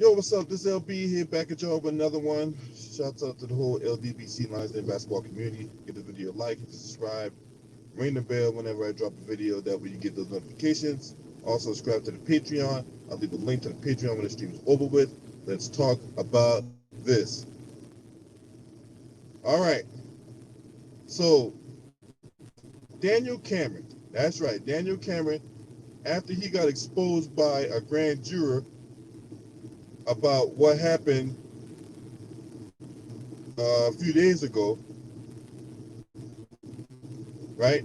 Yo, what's up? This LB here, back at y'all with another one. Shouts out to the whole LDBC Lions Den basketball community. Give the video a like, subscribe, ring the bell whenever I drop a video. That way you get those notifications. Also, subscribe to the Patreon. I'll leave a link to the Patreon when the stream is over with. Let's talk about this. All right. So, Daniel Cameron. That's right. Daniel Cameron, after he got exposed by a grand juror about what happened a few days ago, right?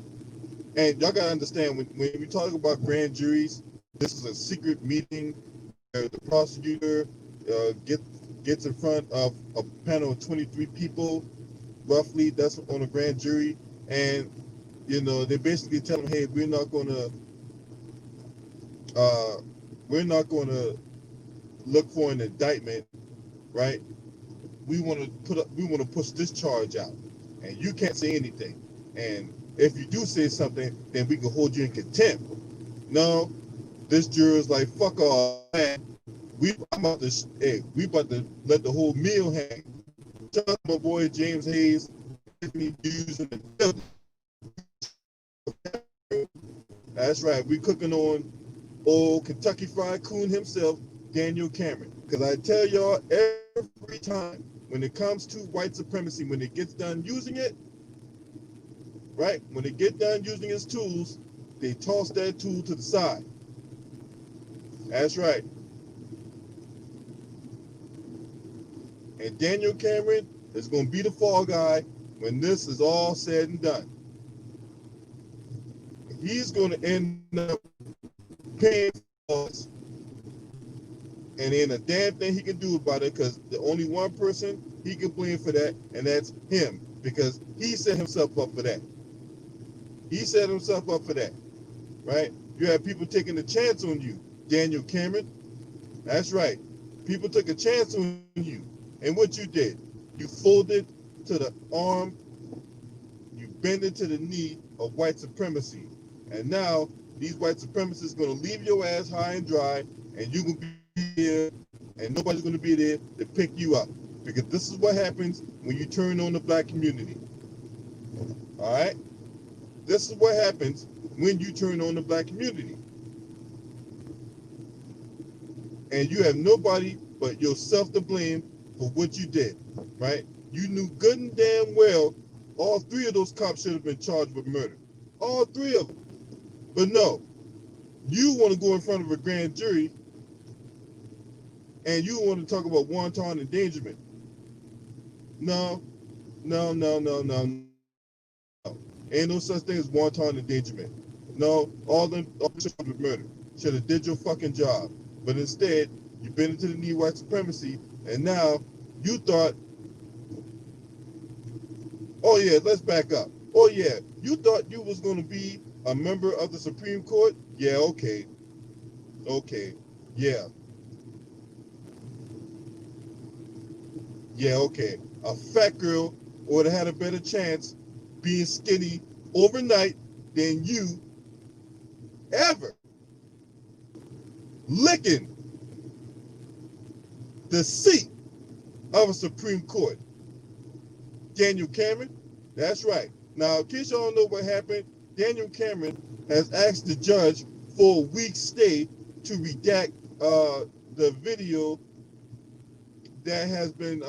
And y'all gotta understand when we talk about grand juries, this is a secret meeting where the prosecutor gets in front of a panel of 23 people, roughly. That's on a grand jury, and they basically tell them, hey, we're not gonna look for an indictment, right? We want to push this charge out, and you can't say anything. And if you do say something, then we can hold you in contempt. No, this juror is like, fuck all that. We about to let the whole meal hang. Shout out to my boy James Hayes, using the building. That's right. We cooking on old Kentucky Fried Coon himself, Daniel Cameron. Because I tell y'all every time when it comes to white supremacy, when it gets done using it, right? When they get done using his tools, they toss that tool to the side. That's right. And Daniel Cameron is going to be the fall guy when this is all said and done. He's going to end up paying for us, and ain't a damn thing he can do about it, because the only one person he can blame for that, and that's him, because he set himself up for that. He set himself up for that, right? You have people taking a chance on you, Daniel Cameron. That's right. People took a chance on you, and what you did, you folded to the arm, you bended to the knee of white supremacy, and now these white supremacists are going to leave your ass high and dry, and you're going to be here, and nobody's going to be there to pick you up. Because this is what happens when you turn on the black community. All right? This is what happens when you turn on the black community. And you have nobody but yourself to blame for what you did, right? You knew good and damn well all three of those cops should have been charged with murder. All three of them. But no, you want to go in front of a grand jury and you want to talk about wanton endangerment. No. Ain't no such thing as wanton endangerment. No, all them charged with murder. Should have did your fucking job. But instead, you've been into the knee white supremacy, and now you thought, oh yeah, let's back up. Oh yeah, you thought you was going to be a member of the Supreme Court? Yeah, okay, yeah, okay. A fat girl would have had a better chance being skinny overnight than you ever licking the seat of a Supreme Court. Daniel Cameron, that's right. Now, in case y'all don't know what happened, Daniel Cameron has asked the judge for a week's stay to redact the video that has been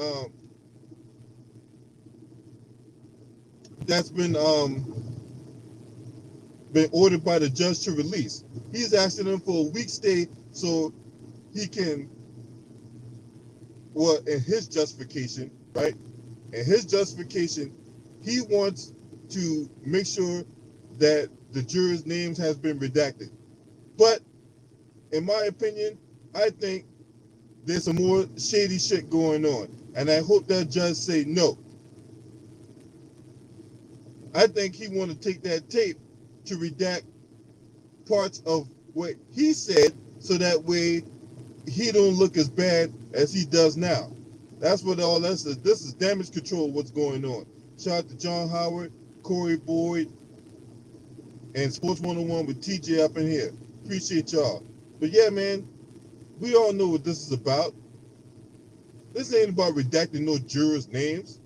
been ordered by the judge to release. He's asking him for a week's stay so he can, well, in his justification, right? In his justification, he wants to make sure that the jurors' names has been redacted. But in my opinion, I think there's some more shady shit going on, and I hope that judge say no. I think he want to take that tape to redact parts of what he said, so that way he don't look as bad as he does now. That's what all this is. This is damage control, what's going on. Shout out to John Howard, Corey Boyd, and Sports 101 with TJ up in here. Appreciate y'all. But yeah, man, we all know what this is about. This ain't about redacting no jurors' names,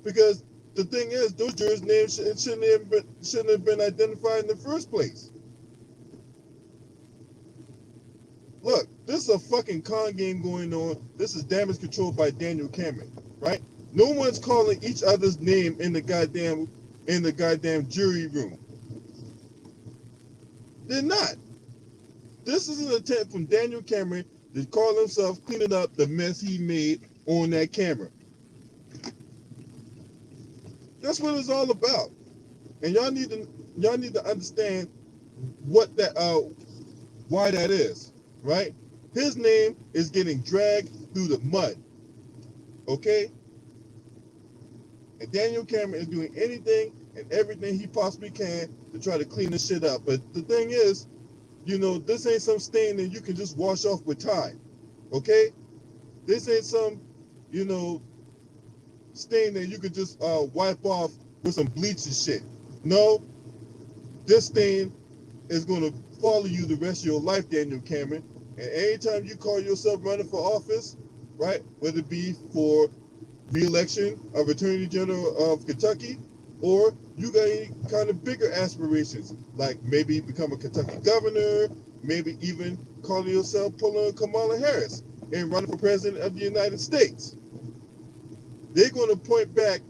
because the thing is, those jurors' names shouldn't have been identified in the first place. Look, this is a fucking con game going on. This is damage control by Daniel Cameron, right? No one's calling each other's name in the goddamn jury room. They're not. This is an attempt from Daniel Cameron to call himself cleaning up the mess he made on that camera. That's what it's all about. And y'all need to understand what that why that is, right? His name is getting dragged through the mud. Okay? And Daniel Cameron is doing anything and everything he possibly can to try to clean this shit up. But the thing is, this ain't some stain that you can just wash off with Tide. Okay? This ain't some, stain that you could just wipe off with some bleach and shit. No, this stain is going to follow you the rest of your life, Daniel Cameron. And anytime you call yourself running for office, right, whether it be for re-election of Attorney General of Kentucky, or you got any kind of bigger aspirations, like maybe become a Kentucky governor, maybe even calling yourself pulling Kamala Harris and running for president of the United States. They're going to point back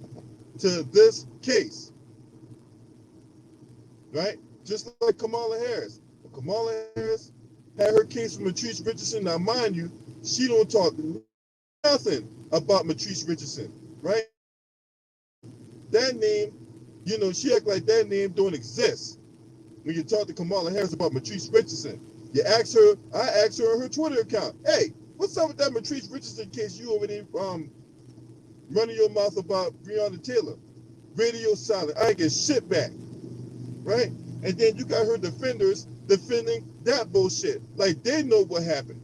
to this case, right? Just like Kamala Harris. Kamala Harris had her case from Matrice Richardson. Now, mind you, she don't talk nothing about Matrice Richardson, right? That name, she act like that name don't exist. When you talk to Kamala Harris about Matrice Richardson, I asked her on her Twitter account, hey, what's up with that Matrice Richardson case you over there running your mouth about Breonna Taylor? Radio silent. I ain't get shit back, right? And then you got her defenders defending that bullshit. Like they know what happened.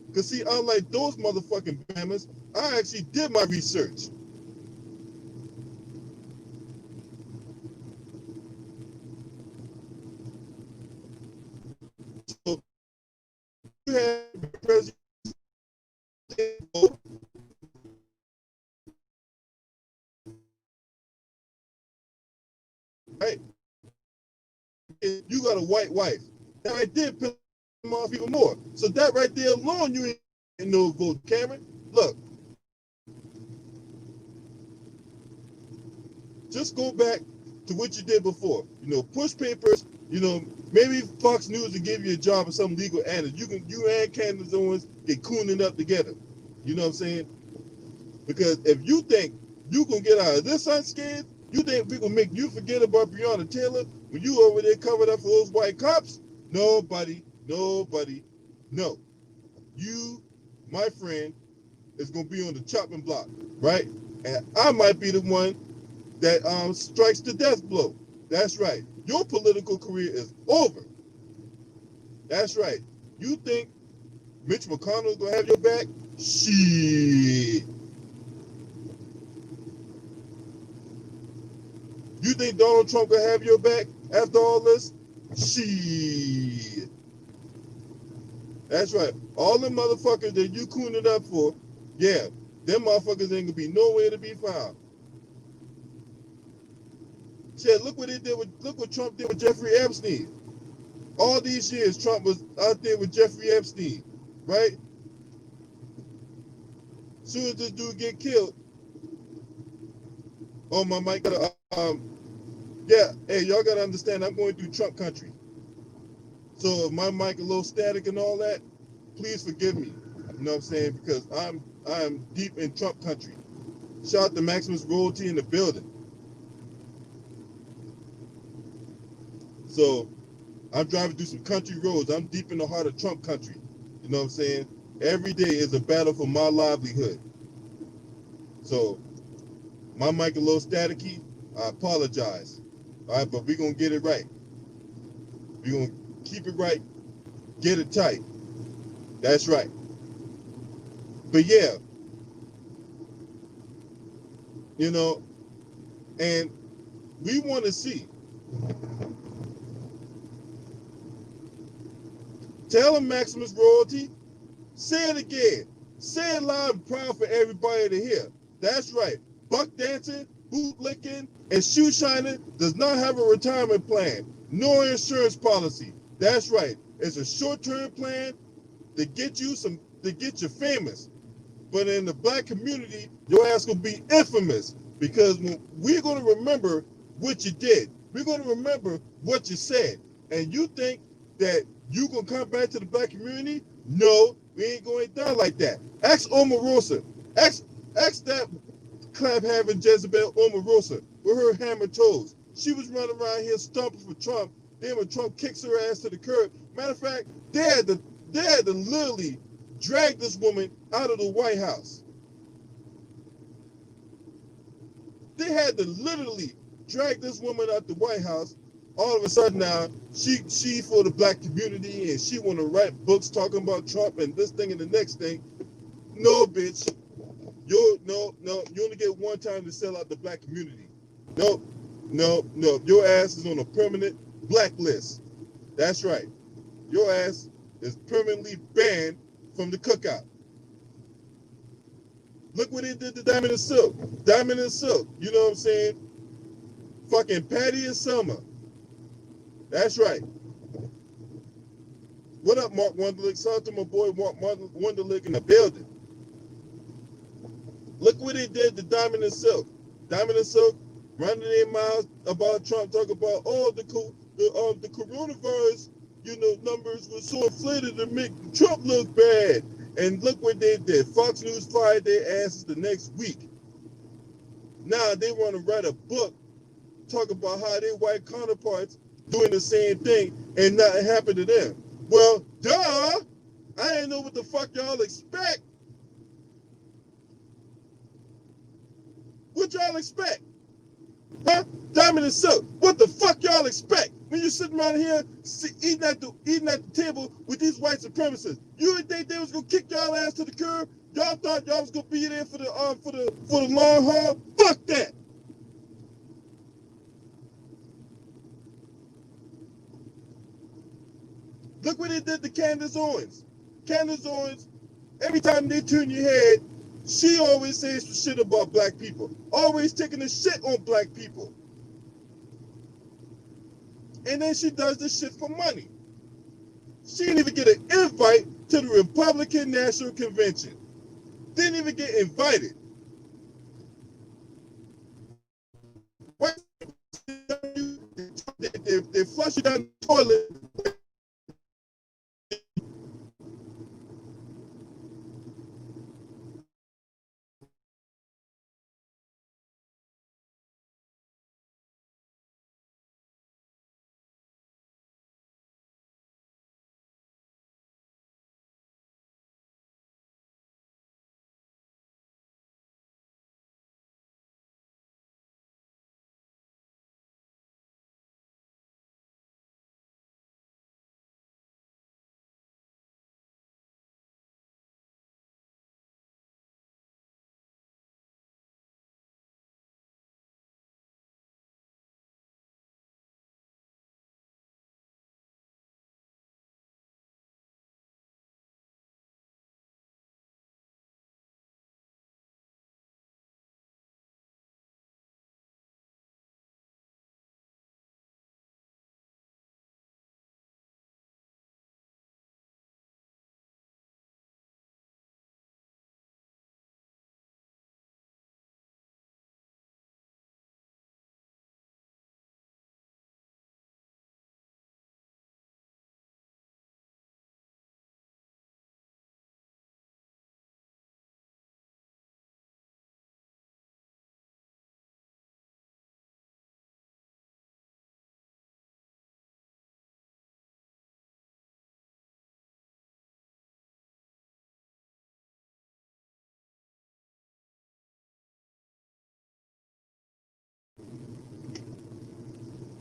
Because see, unlike those motherfucking bammers, I actually did my research. So you have President, right? You got a white wife. That right there piss him off even more. So that right there alone, you ain't no vote, Cameron. Look, just go back to what you did before. Push papers. Maybe Fox News will give you a job or some legal analyst. You and Candace Owens get cooning up together. You know what I'm saying? Because if you think you gonna get out of this unscathed, you think we gonna make you forget about Breonna Taylor when you over there covered up for those white cops? Nobody, no. You, my friend, is gonna be on the chopping block, right? And I might be the one that strikes the death blow. That's right. Your political career is over. That's right. You think Mitch McConnell's gonna have your back? Shit. You think Donald Trump gonna have your back after all this? Shit. That's right. All them motherfuckers that you cooning up for, yeah, them motherfuckers ain't gonna be nowhere to be found. Shit, look what Trump did with Jeffrey Epstein. All these years, Trump was out there with Jeffrey Epstein, right? Soon as this dude get killed, oh my mic gotta yeah, hey, y'all gotta understand I'm going through Trump country. So if my mic a little static and all that, please forgive me. You know what I'm saying? Because I'm deep in Trump country. Shout out to Maximus Royalty in the building. So I'm driving through some country roads. I'm deep in the heart of Trump country. You know what I'm saying? Every day is a battle for my livelihood. So my mic a little staticky. I apologize. All right, but we're going to get it right. We're going to keep it right. Get it tight. That's right. But yeah, and we want to see. Tell him Maximus Royalty. Say it again. Say it loud and proud for everybody to hear. That's right. Buck dancing, bootlicking, and shoe shining does not have a retirement plan, nor insurance policy. That's right. It's a short-term plan to get you famous. But in the black community, your ass gonna be infamous because we're gonna remember what you did. We're gonna remember what you said. And you think that you gonna come back to the black community? No, we ain't going down like that. Ask Omarosa. Ask that clap having Jezebel Omarosa with her hammer toes. She was running around here stomping for Trump. Then when Trump kicks her ass to the curb, matter of fact, they had to literally drag this woman out of the White House. They had to literally drag this woman out the White House. All of a sudden now, she for the black community and she want to write books talking about Trump and this thing and the next thing. No, bitch. You only get one time to sell out the black community. No. Your ass is on a permanent blacklist. That's right. Your ass is permanently banned from the cookout. Look what they did to Diamond and Silk. Diamond and Silk. You know what I'm saying? Fucking Patty and Selma. That's right. What up, Mark Wunderlich? Shout out to my boy Mark Wunderlich in the building. Look what they did to Diamond and Silk. Diamond and Silk running their mouths about Trump, talking about the coronavirus, numbers were so inflated to make Trump look bad. And look what they did. Fox News fired their asses the next week. Now they want to write a book talking about how their white counterparts doing the same thing and not happen to them. Well, duh! I didn't know what the fuck y'all expect. What y'all expect? Huh? Diamond and Silk. What the fuck y'all expect when you sitting around here eating at the table with these white supremacists? You didn't think they was gonna kick y'all ass to the curb? Y'all thought y'all was gonna be there for the long haul? Fuck that. Look what they did to Candace Owens. Candace Owens, every time they turn your head, she always says some shit about black people. Always taking a shit on black people. And then she does this shit for money. She didn't even get an invite to the Republican National Convention. Didn't even get invited. They flush you down the toilet.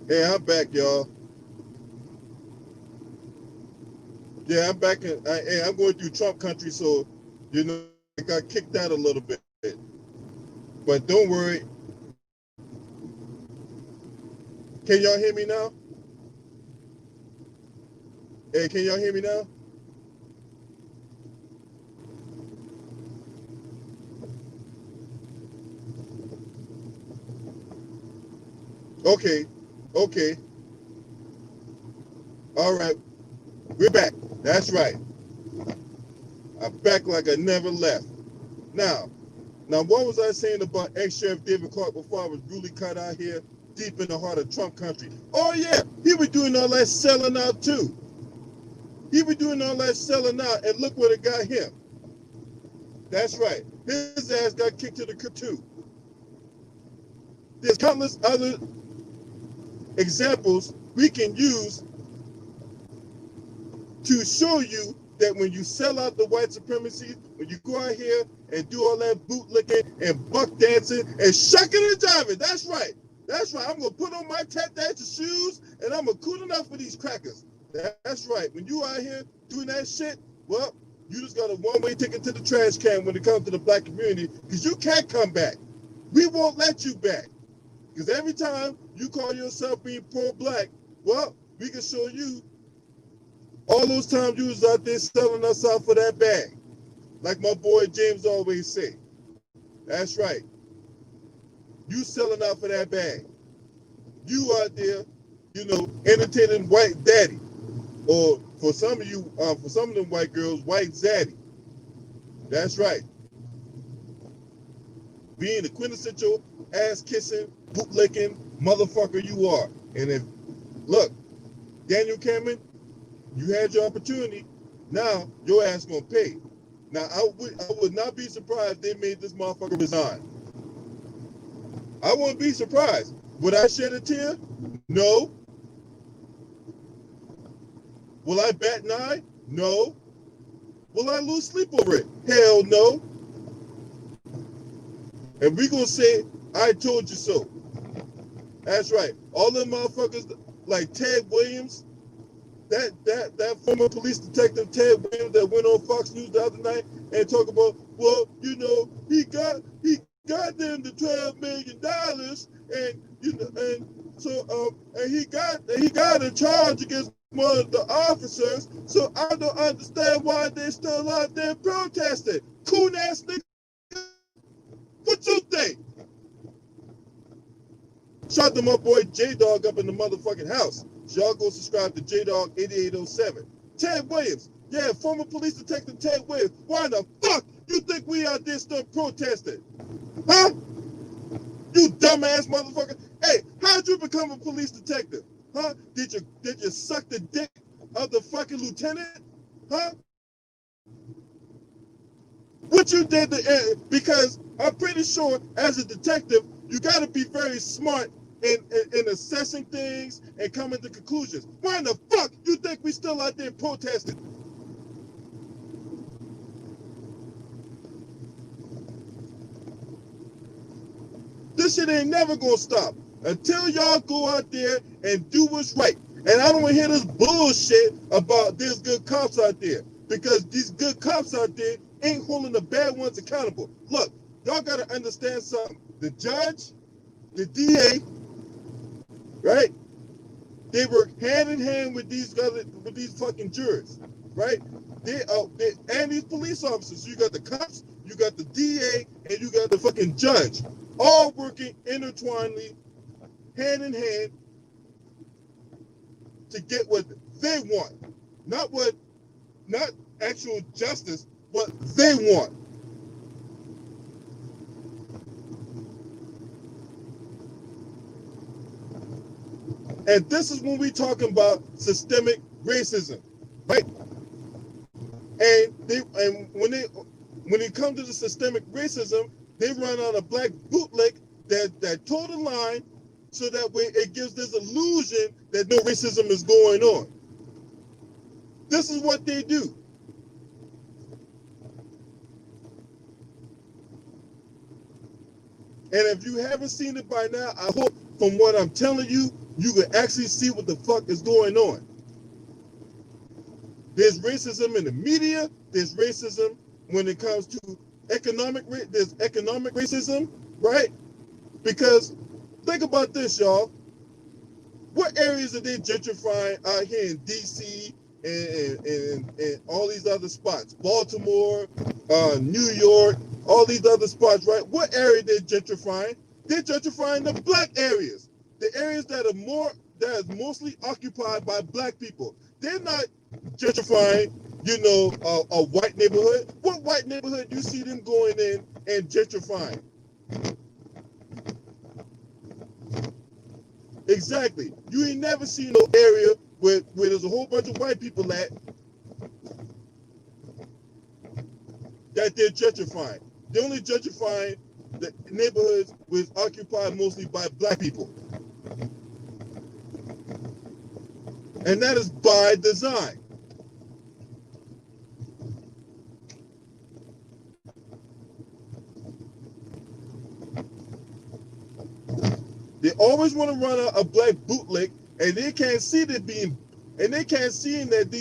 Hey, I'm back, y'all. Yeah, I'm back. I'm going through Trump country, so I got kicked out a little bit. But don't worry. Can y'all hear me now? Hey, can y'all hear me now? Okay, okay, all right, we're back. That's right. I'm back like I never left. Now, now, what was I saying about ex-sheriff David Clark before I was really cut out here deep in the heart of Trump country? Oh yeah, he was doing all that selling out too. He was doing all that selling out, and look what it got him. That's right. His ass got kicked to the curb too. There's countless other examples we can use to show you that when you sell out the white supremacy, when you go out here and do all that bootlicking and buck dancing and shucking and jiving, that's right. That's right. I'm gonna put on my tap dancer shoes and I'm gonna cool enough for these crackers. That's right. When you out here doing that shit, well, you just got a one-way ticket to the trash can when it comes to the black community, because you can't come back. We won't let you back. Because every time you call yourself being pro-black, well, we can show you all those times you was out there selling us out for that bag. Like my boy James always say. That's right. You selling out for that bag. You out there, entertaining white daddy. Or for some of you, for some of them white girls, white zaddy. That's right. Being the quintessential ass-kissing, bootlicking motherfucker you are. And if, look, Daniel Cameron, you had your opportunity. Now your ass gonna pay. Now I would not be surprised if they made this motherfucker resign. I wouldn't be surprised. Would I shed a tear? No. Will I bat an eye? No. Will I lose sleep over it? Hell no. And we gonna say, I told you so. That's right. All them motherfuckers like Ted Williams, that former police detective Ted Williams that went on Fox News the other night and talked about, well, he got them the $12 million, and he got a charge against one of the officers. So I don't understand why they're still out there protesting. Coon ass nigga, what you think? Shout to my boy J Dog up in the motherfucking house. So y'all go subscribe to J Dog 8807. Ted Williams, yeah, former police detective Ted Williams. Why the fuck you think we out there still protesting? Huh? You dumbass motherfucker. Hey, how'd you become a police detective? Huh? Did you suck the dick of the fucking lieutenant? Huh? What you did because I'm pretty sure as a detective, you got to be very smart in assessing things and coming to conclusions. Why in the fuck you think we still out there protesting? This shit ain't never gonna stop until y'all go out there and do what's right. And I don't want to hear this bullshit about there's good cops out there, because these good cops out there ain't holding the bad ones accountable. Look, y'all gotta understand something. The judge, the DA, right? They work hand in hand with these fucking jurors, right? And these police officers. So you got the cops, you got the DA, and you got the fucking judge, all working intertwinedly, hand in hand, to get what they want, not actual justice, what they want. And this is when we talking about systemic racism, right? And when it comes to the systemic racism, they run on a black bootleg that toe the line, so that way it gives this illusion that no racism is going on. This is what they do. And if you haven't seen it by now, I hope from what I'm telling you, you can actually see what the fuck is going on. There's racism in the media. There's racism when it comes to there's economic racism, right? Because think about this, y'all. What areas are they gentrifying out here in DC and all these other spots? Baltimore, New York, all these other spots, right? What area they're gentrifying? They're gentrifying the black areas. the areas that is mostly occupied by black people. They're not gentrifying, a white neighborhood. What white neighborhood you see them going in and gentrifying? Exactly. You ain't never seen no area where there's a whole bunch of white people at that they're gentrifying. They're only gentrifying the neighborhoods which occupied mostly by black people. And that is by design. They always want to run a black bootleg, and they can't see that these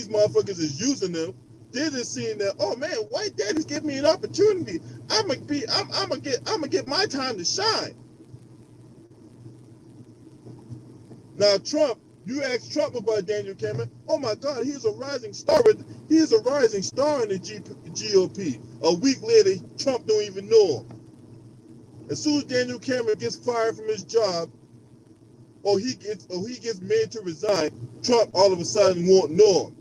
motherfuckers is using them. They're just seeing that, oh man, white daddy's giving me an opportunity. I'm gonna get my time to shine. Now Trump, you asked Trump about Daniel Cameron. Oh my God, he's a rising star. He's a rising star in the GOP. A week later, Trump don't even know him. As soon as Daniel Cameron gets fired from his job, or he gets made to resign, Trump all of a sudden won't know him.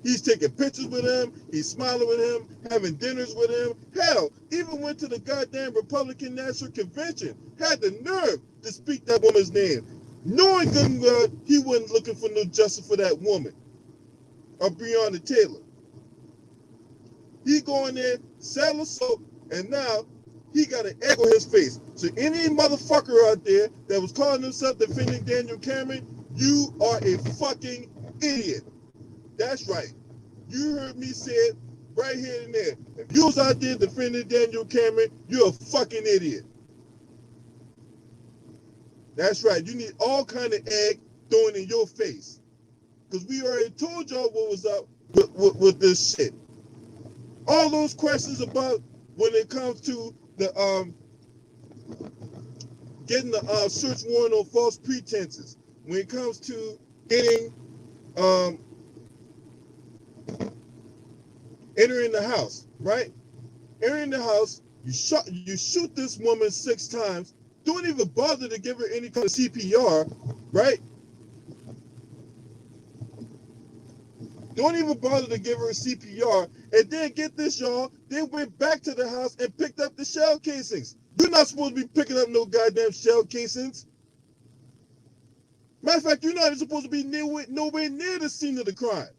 He's taking pictures with him, he's smiling with him, having dinners with him. Hell, even went to the goddamn Republican National Convention, had the nerve to speak that woman's name, knowing good and well he wasn't looking for no justice for that woman, or Breonna Taylor. He going there, saddle soap, and now he got an egg on his face. So any motherfucker out there that was calling himself defending Daniel Cameron, you are a fucking idiot. That's right. You heard me say it right here and there. If you was out there defending Daniel Cameron, you're a fucking idiot. That's right. You need all kind of egg thrown in your face. Because we already told y'all what was up with this shit. All those questions about when it comes to the getting the search warrant on false pretenses, when it comes to getting entering the house, right? Entering the house, you shoot this woman 6 times, don't even bother to give her any kind of CPR, right? Don't even bother to give her a CPR. And then get this, y'all, they went back to the house and picked up the shell casings. You're not supposed to be picking up no goddamn shell casings. Matter of fact, you're not even supposed to be nowhere near the scene of the crime.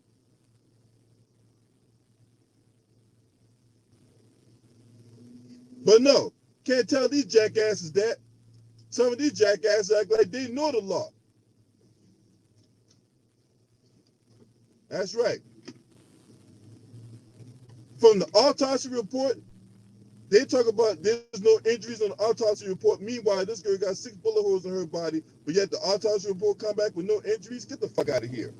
But no, can't tell these jackasses that. Some of these jackasses act like they know the law. That's right. From the autopsy report, they talk about there's no injuries on the autopsy report. Meanwhile, this girl got 6 bullet holes in her body, but yet the autopsy report come back with no injuries. Get the fuck out of here.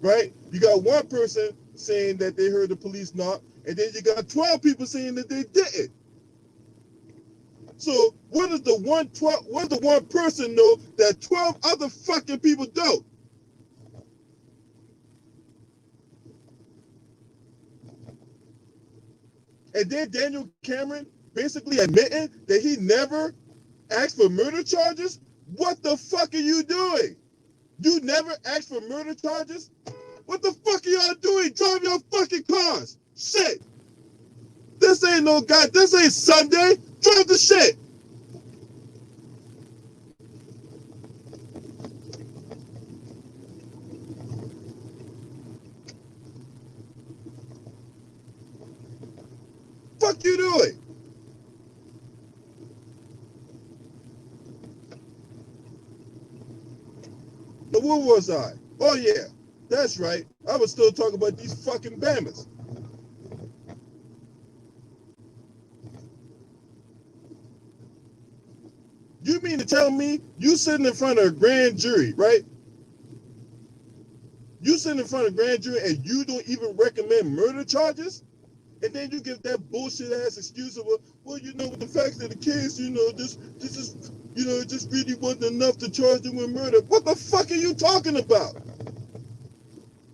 Right? You got one person saying that they heard the police knock, and then you got 12 people saying that they didn't. So what does the one person know that 12 other fucking people don't? And then Daniel Cameron basically admitting that he never asked for murder charges? What the fuck are you doing? You never asked for murder charges? What the fuck are y'all doing? Drive your fucking cars. Shit. This ain't this ain't Sunday. Drive the shit. Fuck you doing? But where was I? Oh yeah, that's right. I was still talking about these fucking Bammers. You mean to tell me you sitting in front of a grand jury, right? You sitting in front of a grand jury and you don't even recommend murder charges? And then you give that bullshit ass excuse of, well, with the facts of the case, this is, it just really wasn't enough to charge them with murder. What the fuck are you talking about?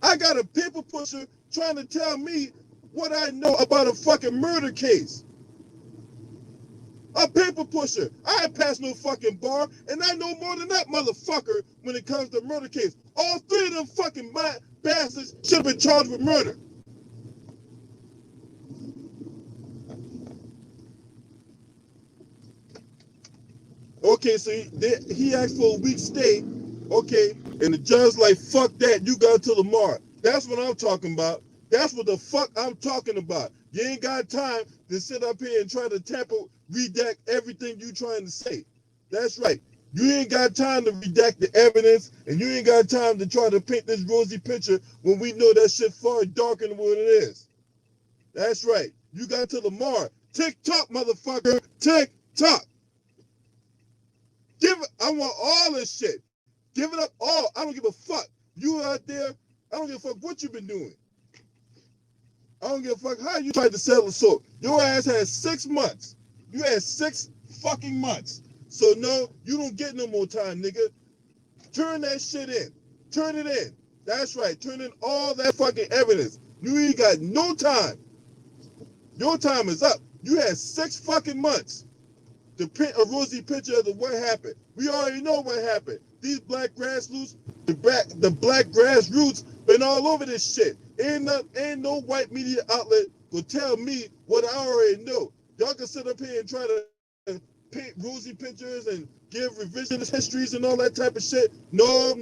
I got a paper pusher trying to tell me what I know about a fucking murder case. A paper pusher. I ain't passed no fucking bar, and I know more than that motherfucker when it comes to murder case. All three of them fucking bastards should have been charged with murder. Okay, so he asked for a week's stay. Okay, and the judge like, fuck that, you got till tomorrow. That's what I'm talking about. That's what the fuck I'm talking about. You ain't got time to sit up here and try to redact everything you trying to say. That's right. You ain't got time to redact the evidence, and you ain't got time to try to paint this rosy picture when we know that shit far darker than what it is. That's right. You got till tomorrow. Tick tock, motherfucker. Tick tock. I want all this shit. Give it up all. I don't give a fuck. You out there, I don't give a fuck what you've been doing. I don't give a fuck how you tried to settle the sort. Your ass had 6 months. You had 6 fucking months. So no, you don't get no more time, nigga. Turn that shit in. Turn it in. That's right. Turn in all that fucking evidence. You ain't got no time. Your time is up. You had 6 fucking months to print a rosy picture of what happened. We already know what happened. These black grassroots, the black grassroots been all over this shit. Ain't no white media outlet will tell me what I already know. Y'all can sit up here and try to paint rosy pictures and give revisionist histories and all that type of shit. No.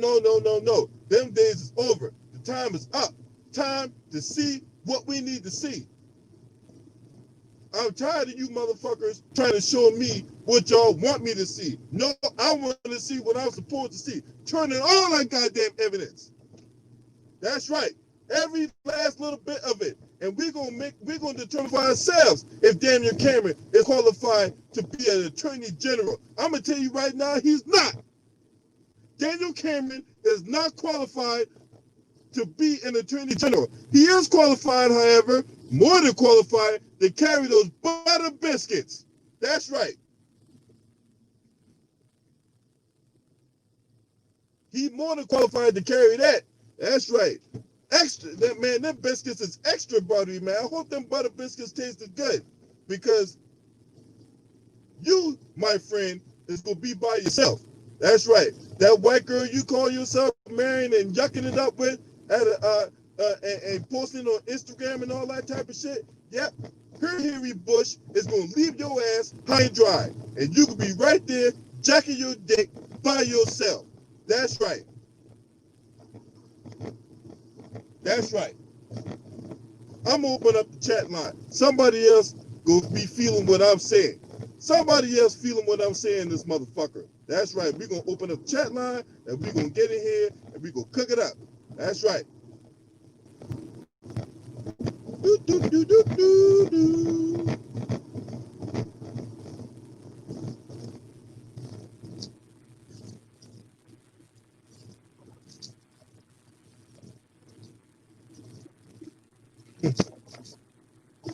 Them days is over. The time is up. Time to see what we need to see. I'm tired of you motherfuckers trying to show me what y'all want me to see. No, I want to see what I'm supposed to see. Turn in all that goddamn evidence. That's right. Every last little bit of it. And we're gonna determine for ourselves if Daniel Cameron is qualified to be an attorney general. I'm gonna tell you right now, he's not. Daniel Cameron is not qualified to be an attorney general. He is qualified, however, more than qualified, to carry those butter biscuits. That's right. He more than qualified to carry that. That's right. Extra, them biscuits is extra buttery, man. I hope them butter biscuits tasted good, because you, my friend, is gonna be by yourself. That's right. That white girl you call yourself marrying and yucking it up with and posting on Instagram and all that type of shit. Yep. Her hairy bush is gonna leave your ass high and dry, and you could be right there jacking your dick by yourself. That's right. That's right. I'm gonna open up the chat line. Somebody else gonna be feeling what I'm saying. Somebody else feeling what I'm saying, this motherfucker. That's right. We're gonna open up the chat line and we're gonna get in here and we're gonna cook it up. That's right. Do, do, do, do, do, do.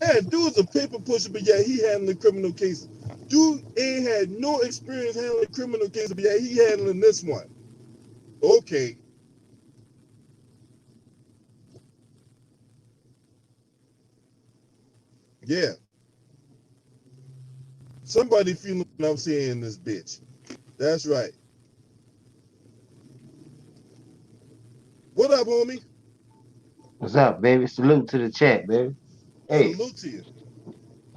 Yeah, dude's a paper pusher, but yeah, he handling criminal cases. Dude ain't had no experience handling criminal cases, but yeah, he handling this one. Okay. Yeah. Somebody feeling what I'm saying, this bitch. That's right. What up, homie? What's up, baby? Salute to the chat, baby. Hey, Salute to you.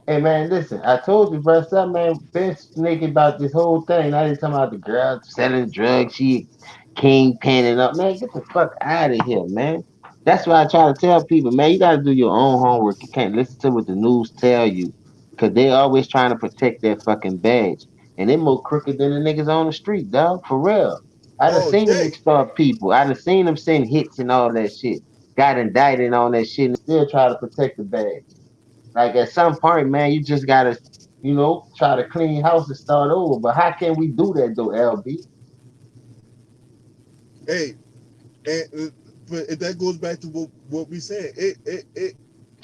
hey, man, listen. I told you, bro. Some man been sneaking about this whole thing. Now they talking about the girl selling drugs. She kingpinning up. Man, get the fuck out of here, man. That's why I try to tell people, man. You got to do your own homework. You can't listen to what the news tell you, cause they always trying to protect their fucking badge, and they more crooked than the niggas on the street, dog. For real. I done All seen them day. extort people. I done seen them send hits and all that shit. Got indicted on that shit and still try to protect the badge. Like at some point, man, you just gotta, try to clean house and start over. But how can we do that though, LB? Hey, and but that goes back to what we said.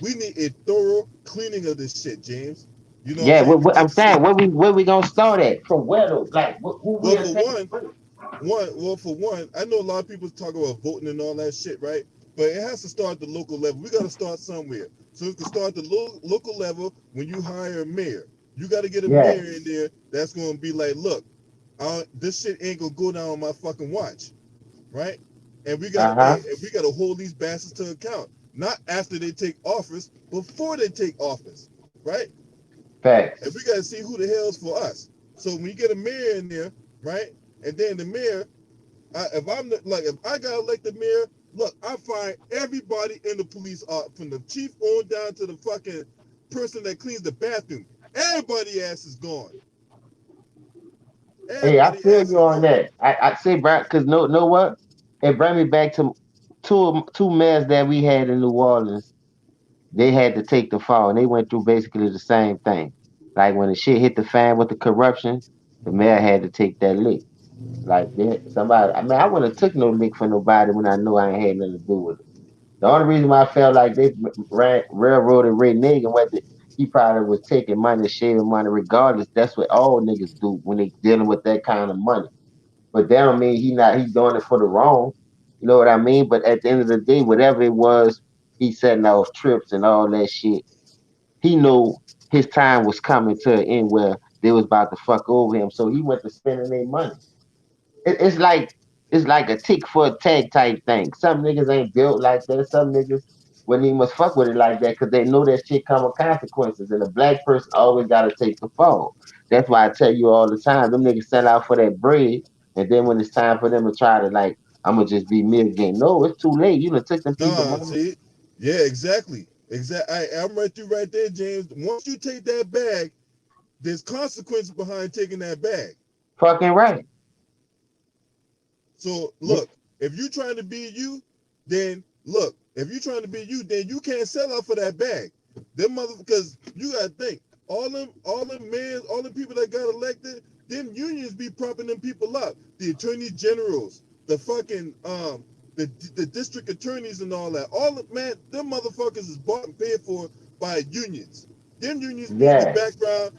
We need a thorough cleaning of this shit, James. You know what I'm Yeah, saying? We I'm can't just saying where we gonna start at? From where though? Like who we well, are for taking one, first? for one, I know a lot of people talk about voting and all that shit, right? But it has to start at the local level. We got to start somewhere. So we can start at the local level when you hire a mayor. You got to get a Yeah. mayor in there that's going to be like, look, this shit ain't gonna go down on my fucking watch, right? And we gotta, Uh-huh. and we gotta hold these bastards to account, not after they take office, before they take office, right? And Facts. we gotta see who the hell's for us. So when you get a mayor in there, right, and then the mayor, if I'm like, if I got elected mayor, look, I find everybody in the police, from the chief on down to the fucking person that cleans the bathroom. Everybody ass is gone. Hey, I Everybody feel ass you is on gone. that. I say, bro, because know what? It brought me back to two mayors that we had in New Orleans. They had to take the fall, and they went through basically the same thing. Like when the shit hit the fan with the corruption, the mayor had to take that lick. Like somebody, I mean, I wouldn't have took no lick for nobody when I knew I ain't had nothing to do with it. The only reason why I felt like they railroaded Ray Nigga, whether he probably was taking money, shaving money, regardless. That's what all niggas do when they dealing with that kind of money. But that don't mean he doing it for the wrong. You know what I mean? But at the end of the day, whatever it was, he setting off trips and all that shit. He knew his time was coming to an end where they was about to fuck over him. So he went to spending their money. It's like a tick for a tag type thing. Some niggas ain't built like that. Some niggas wouldn't even must fuck with it like that because they know that shit come with consequences. And a black person always gotta take the fall. That's why I tell you all the time, them niggas sell out for that bread, and then when it's time for them to try to like, I'm gonna just be me again. No, it's too late. You done took them people Nah, money. see, yeah, exactly, exactly. I'm right through right there, James. Once you take that bag, there's consequences behind taking that bag. Fucking right. So Yeah, look, if you're trying to be you, then look, if you're trying to be you, then you can't sell out for that bag. Them mother, because you gotta think, all them men, all the people that got elected, them unions be propping them people up. The attorney generals, the fucking the district attorneys and all that. All the man, them motherfuckers is bought and paid for by unions. Them unions be in the yeah, background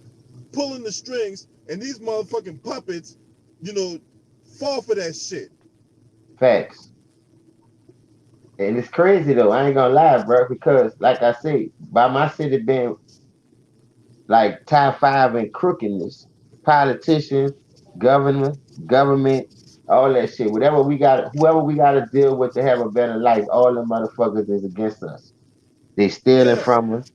pulling the strings, and these motherfucking puppets, you know, fall for that shit. facts. And it's crazy though. I ain't gonna lie, bro, because like I say, by my city being like top five in crookedness, politicians, governor, government, all that shit. Whatever we got, whoever we got to deal with to have a better life, all the motherfuckers is against us. They stealing Yeah, from us.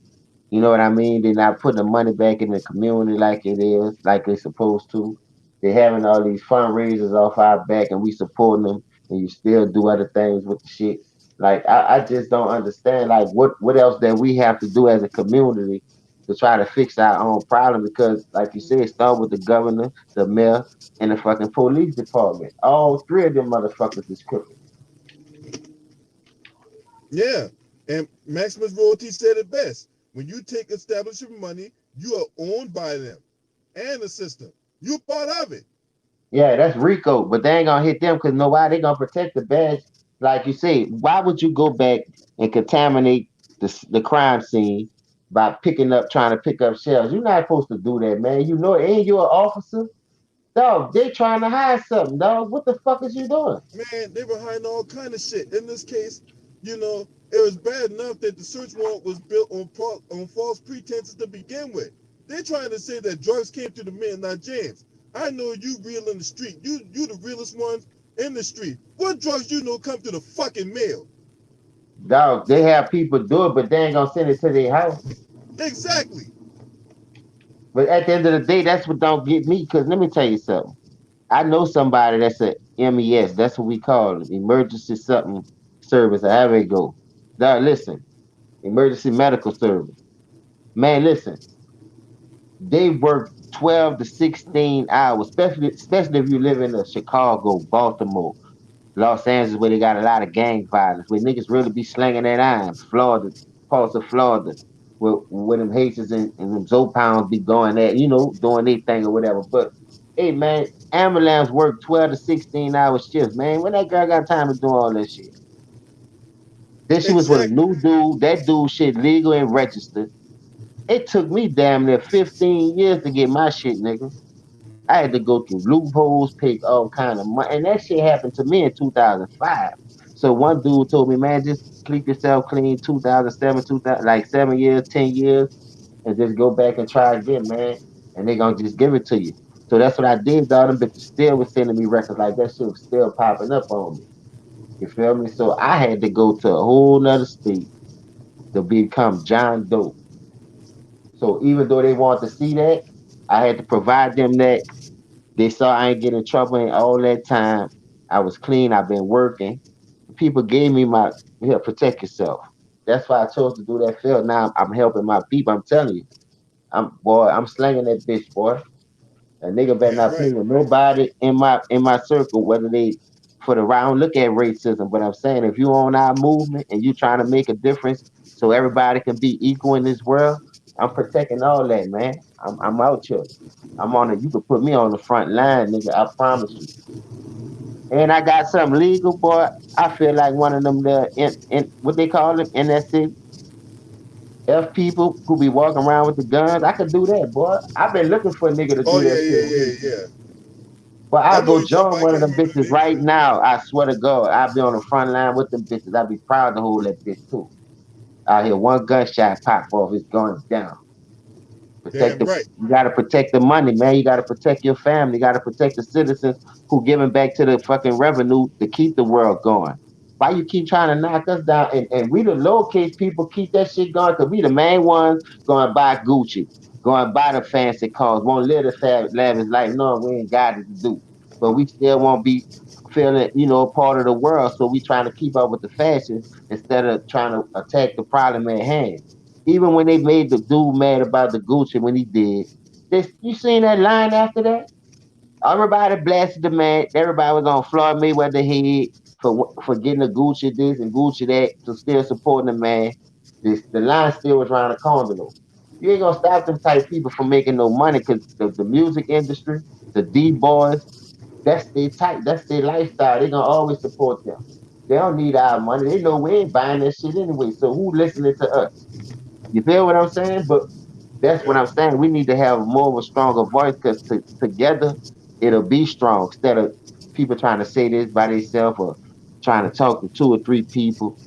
You know what I mean? They're not putting the money back in the community like it is, like they're supposed to. They're having all these fundraisers off our back and we supporting them and you still do other things with the shit. Like I just don't understand like what else that we have to do as a community to try to fix our own problem because like you said, start with the governor, the mayor, and the fucking police department. All three of them motherfuckers is crooked. yeah. And Maximus Royalty said it best. When you take establishment money, you are owned by them and the system. You're part of it. Yeah, that's Rico, but they ain't gonna hit them because know why? They gonna protect the badge. Like you say, why would you go back and contaminate the crime scene by trying to pick up shells? You're not supposed to do that, man. You know, it. Ain't you an officer? Dog, they trying to hide something, dog. What the fuck is you doing? Man, they were hiding all kind of shit. In this case, it was bad enough that the search warrant was built on false pretenses to begin with. They're trying to say that drugs came through the mail, not James. I know you real in the street. You the realest ones in the street. What drugs you know come through the fucking mail? Dog, they have people do it, but they ain't gonna send it to their house. Exactly. But at the end of the day, that's what don't get me. Cause let me tell you something. I know somebody that's a MES. That's what we call it, emergency something service. However it go. Dog, listen. Emergency medical service. Man, listen, they work 12 to 16 hours, especially if you live in Chicago, Baltimore, Los Angeles, where they got a lot of gang violence, where niggas really be slinging that iron. Florida, parts of Florida, where them Haitians and them Zopounds be going at, doing their thing or whatever. But hey, man, ambulance work 12 to 16 hour shifts, man. When that girl got time to do all that shit? Then she was with a Exactly. new dude. That dude shit legal and registered. It took me damn near 15 years to get my shit, nigga. I had to go through loopholes, pick all kind of money, and that shit happened to me in 2005. So one dude told me, man, just keep yourself clean. 2007, 2000, like 7 years, 10 years, and just go back and try again, man. and they gonna just give it to you. So that's what I did. All them bitches still was sending me records like that. Shit was still popping up on me. You feel me? So I had to go to a whole nother state to become John Doe. So even though they wanted to see that, I had to provide them that. They saw I ain't get in trouble in all that time. I was clean. I've been working. People gave me my here, protect yourself. That's why I chose to do that field. Now I'm helping my people. I'm telling you, I'm slinging that bitch, boy. A nigga better Damn not play right. with nobody in my circle, whether they for the round look at racism. But I'm saying if you on our movement and you trying to make a difference so everybody can be equal in this world, I'm protecting all that, man. I'm out here. I'm on it. You could put me on the front line, nigga. I promise you. And I got something legal, boy. I feel like one of them in what they call them NSC F people who be walking around with the guns. I could do that, boy. I've been looking for a nigga to Oh do that yeah, shit yeah, with. yeah, yeah. But I I'll know go what you're talking join about. I one of can't them remember the bitches name right of it. now. I swear to God, I'll be on the front line with them bitches. I'll be proud to hold that bitch too. I hear one gunshot pop off, it's going down. Protect Damn the right. you gotta protect the money, man. You gotta protect your family. You gotta protect the citizens who giving back to the fucking revenue to keep the world going. Why you keep trying to knock us down? And we the lowercase people keep that shit going because we the main ones going to buy Gucci, going to buy the fancy cars, won't live the lavish life. No, we ain't got it to do. But we still won't be feeling, a part of the world. So we trying to keep up with the fashion instead of trying to attack the problem at hand. Even when they made the dude mad about the Gucci when he did, you seen that line after that? Everybody blasted the man. Everybody was on Floyd Mayweather head for getting the Gucci this and Gucci that to still supporting the man. The line still was around the corner though. You ain't gonna stop them type people from making no money because the music industry, the D boys, that's their type, that's their lifestyle. They gonna always support them. They don't need our money. They know we ain't buying that shit anyway. So who listening to us? You feel what I'm saying? But that's what Yep. I'm saying. We need to have more of a stronger voice because together it'll be strong instead of people trying to say this by themselves or trying to talk to two or three people.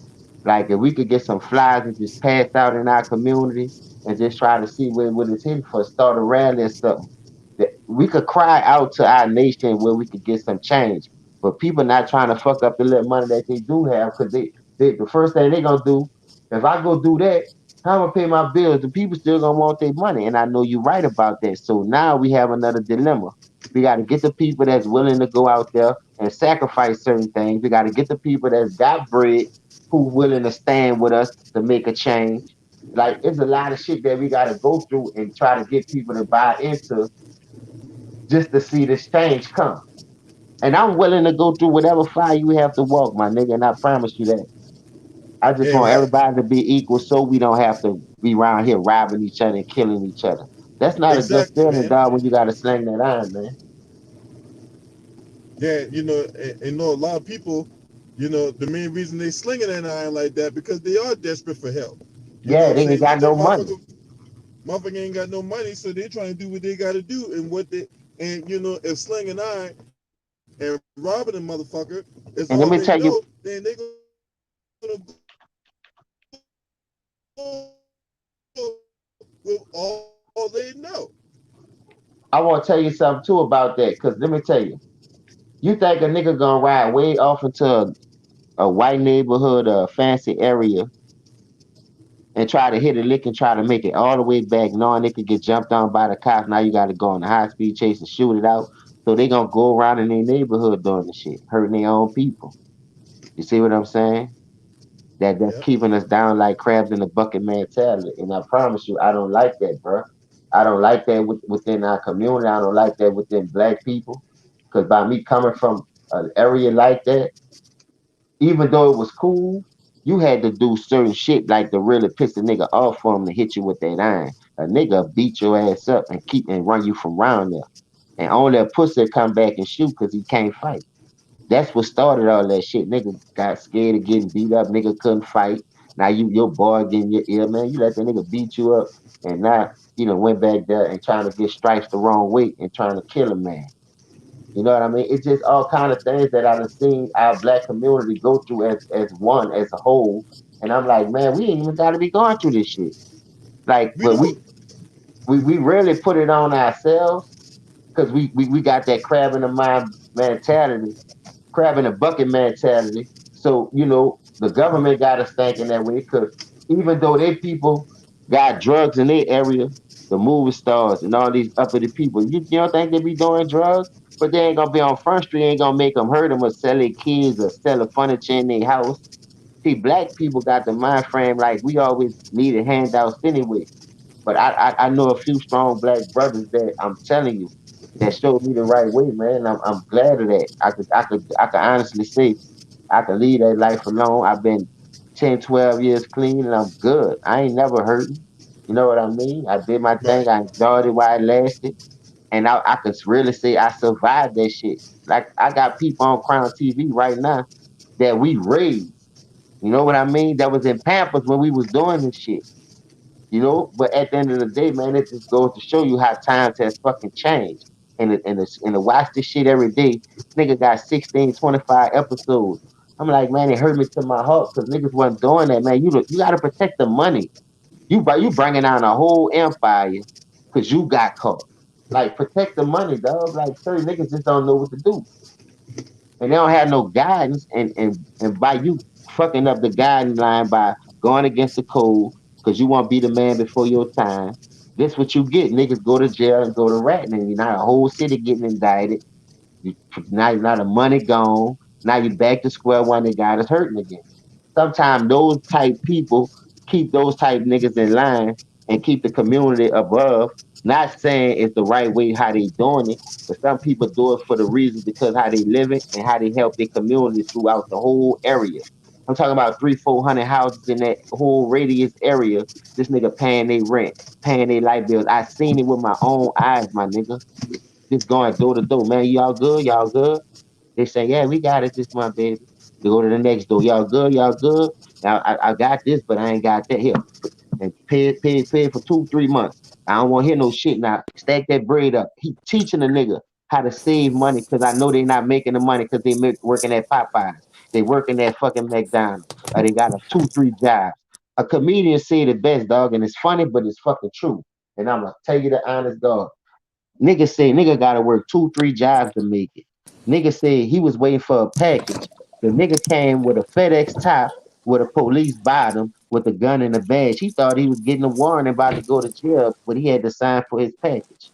Like if we could get some flyers and just pass out in our community and just try to see what it's hitting for, start a rally or something. That we could cry out to our nation where we could get some change. But people not trying to fuck up the little money that they do have because they the first thing they gonna do, if I go do that, how am I pay my bills? The people still gonna want their money. And I know you're right about that. So now we have another dilemma. We got to get the people that's willing to go out there and sacrifice certain things. We got to get the people that's got bread who willing to stand with us to make a change. Like it's a lot of shit that we got to go through and try to get people to buy into just to see this change come. And I'm willing to go through whatever fire you have to walk, my nigga. And I promise you that. I just Damn want right. everybody to be equal so we don't have to be around here robbing each other and killing each other. That's not a good Exactly, feeling, man. dog, when you got to sling that iron, man. Yeah, a lot of people, the main reason they slinging that iron like that because they are desperate for help. You know what Yeah, I'm they ain't saying? got no money. Motherfucker ain't got no money, so they trying to do what they got to do, and if slinging iron and robbing a motherfucker is all they And let know, me tell you, then they gonna go with all they know. I want to tell you something too about that. Because let me tell you, you think a nigga gonna ride way off into a white neighborhood or a fancy area and try to hit a lick and try to make it all the way back, knowing they could get jumped on by the cops. Now you got to go on a high speed chase and shoot it out. So they gonna go around in their neighborhood doing the shit, hurting their own people. You see what I'm saying? That's Yep. keeping us down like crabs in a bucket mentality. And I promise you, I don't like that, bro. I don't like that within our community. I don't like that within black people. Because by me coming from an area like that, even though it was cool, you had to do certain shit like to really piss a nigga off for him to hit you with that iron. A nigga beat your ass up and keep and run you from around there. And only a pussy come back and shoot because he can't fight. That's what started all that shit. Nigga got scared of getting beat up. Nigga couldn't fight. Now your boy getting your ear, man. You let the nigga beat you up, and now went back there and trying to get stripes the wrong way and trying to kill a man. You know what I mean? It's just all kind of things that I've seen our black community go through as one as a whole, and I'm like, man, we ain't even got to be going through this shit. Like, We but don't. we really put it on ourselves because we got that crab in the mind mentality, crab in the bucket mentality. So, the government got us thinking that way because even though they people got drugs in their area, the movie stars and all these uppity people, you don't think they be doing drugs? But they ain't gonna be on Front Street, ain't gonna make them hurt them or sell their kids or sell a furniture in their house. See, black people got the mind frame like we always needed handouts anyway. But I know a few strong black brothers that I'm telling you that showed me the right way, man. I'm glad of that. I could honestly say I could leave that life alone. I've been 10, 12 years clean and I'm good. I ain't never hurting. You know what I mean? I did my Right. thing. I enjoyed it while it lasted. And I could really say I survived that shit. Like I got people on Crown TV right now that we raised. You know what I mean? That was in Pampers when we was doing this shit. But at the end of the day, man, it just goes to show you how times has fucking changed. And to watch this shit every day, nigga got 16, 25 episodes. I'm like, man, it hurt me to my heart because niggas wasn't doing that, man. You got to protect the money. You bringing down a whole empire because you got caught. Like, protect the money, dog. Like, certain niggas just don't know what to do and they don't have no guidance, and by you fucking up the guideline by going against the code because you want to be the man before your time. This what you get. Niggas go to jail and go to ratting, and you're not a whole city getting indicted. You, now the money gone. Now you back to square one. The guy is hurting again. Sometimes those type people keep those type niggas in line and keep the community above. Not saying it's the right way how they doing it, but some people do it for the reasons because how they live it and how they help their community throughout the whole area. I'm talking about 300, 400 houses in that whole radius area. This nigga paying their rent, paying their light bills. I seen it with my own eyes, my nigga. Just going door to door, man. Y'all good? Y'all good? They say, yeah, we got it this month, baby. They go to the next door. Y'all good? Y'all good? Now I got this, but I ain't got that here. And pay it for 2, 3 months. I don't want to hear no shit now. Stack that bread up. He teaching a nigga how to save money because I know they not making the money because they working at Popeyes. They working at fucking McDonald's. Or they got a 2, 3 jobs. A comedian say the best, dog, and it's funny, but it's fucking true. And I'm gonna tell you the honest dog. Nigga say nigga gotta work 2, 3 jobs to make it. Nigga said he was waiting for a package. The nigga came with a FedEx top with a police bottom with a gun and a badge. He thought he was getting a warrant and about to go to jail, but he had to sign for his package.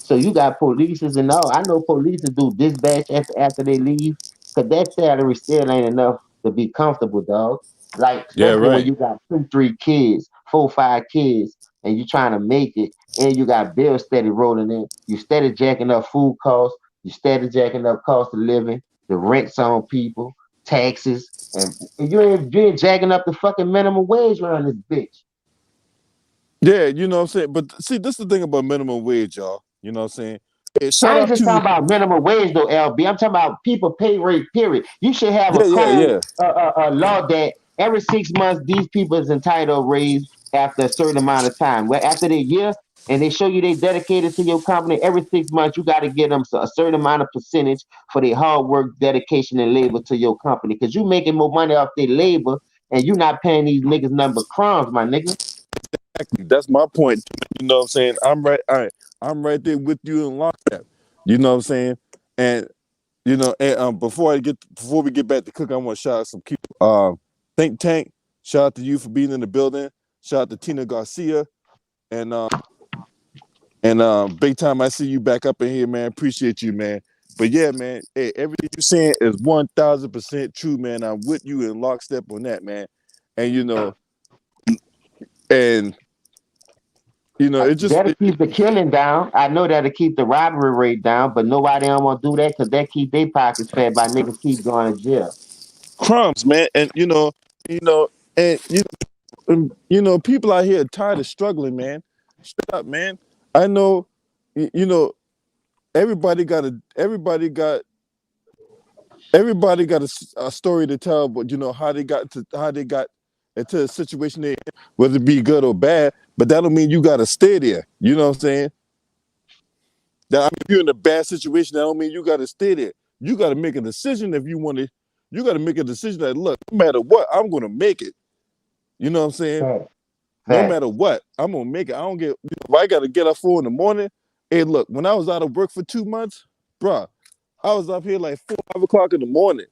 So you got polices and all. I know polices do dispatch after they leave, cause that salary still ain't enough to be comfortable, dog. Like Yeah, especially when right. you got 2, 3 kids, 4, 5 kids, and you trying to make it, and you got bills steady rolling in. You steady jacking up food costs. You steady jacking up cost of living, the rents on people, taxes, and you ain't jacking up the fucking minimum wage around this bitch. Yeah, you know what I'm saying? But see, this is the thing about minimum wage, y'all. You know what I'm saying? Hey, shout I ain't out just to talking about minimum wage though, LB. I'm talking about people pay rate. Period. You should have a yeah, yeah, code, yeah. law that every 6 months these people is entitled raise after a certain amount of time. Well, after the year and they show you they dedicated to your company, every 6 months you got to give them a certain amount of percentage for their hard work, dedication, and labor to your company. Because you making more money off their labor and you not paying these niggas number crumbs, my nigga. Exactly. That's my point. You know what I'm saying? I'm right there with you in lockstep. You know what I'm saying? And before we get back to cook, I want to shout out some people. Think Tank, shout out to you for being in the building. Shout out to Tina Garcia and big time. I see you back up in here, man. Appreciate you, man. But yeah, man, hey, everything you're saying is 1,000% true, man. I'm with you in lockstep on that, man. And and it just That'll keep the killing down. I know that'll keep the robbery rate down, but nobody don't want to do that because that keep their pockets fed by niggas keep going to jail. crumbs, man. And you know, and people out here are tired of struggling, man. Shut up, man. I know, you know, everybody got a story to tell, but how they got into a situation they in, whether it be good or bad. But that don't mean you got to stay there. You know what I'm saying? That I mean, if you're in a bad situation, that don't mean you got to stay there. You got to make a decision if you want to. You got to make a decision that look, no matter what, I'm going to make it. You know what I'm saying? Right. no Fact. matter what, I'm gonna make it. I don't get. If I gotta get up 4 in the morning. Hey, look, when I was out of work for 2 months, bruh, I was up here like 4, 5 o'clock in the morning,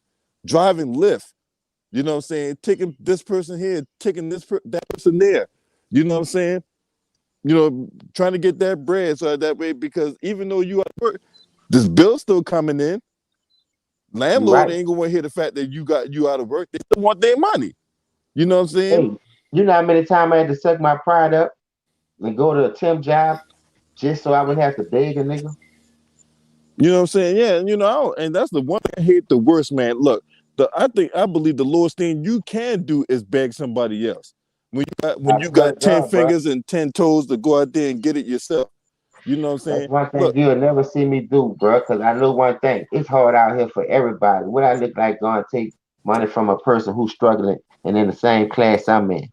driving Lyft. You know what I'm saying? Taking this person here, taking that person there. You know what I'm saying? Trying to get that bread so that way, because even though you at work, this bill's still coming in. You Landlord right. ain't gonna hear the fact that you out of work. They still want their money. You know what I'm saying? Hey, you know how many times I had to suck my pride up and go to a temp job just so I wouldn't have to beg a nigga? You know what I'm saying? Yeah, and and that's the one thing I hate the worst, man. Look, I believe the lowest thing you can do is beg somebody else. When I you swear to got 10 God, bro. fingers and 10 toes to go out there and get it yourself. You know what I'm That's saying? one thing Look, you'll never see me do, bro. Cause I know one thing. It's hard out here for everybody. What I look like going to take money from a person who's struggling and in the same class I'm in.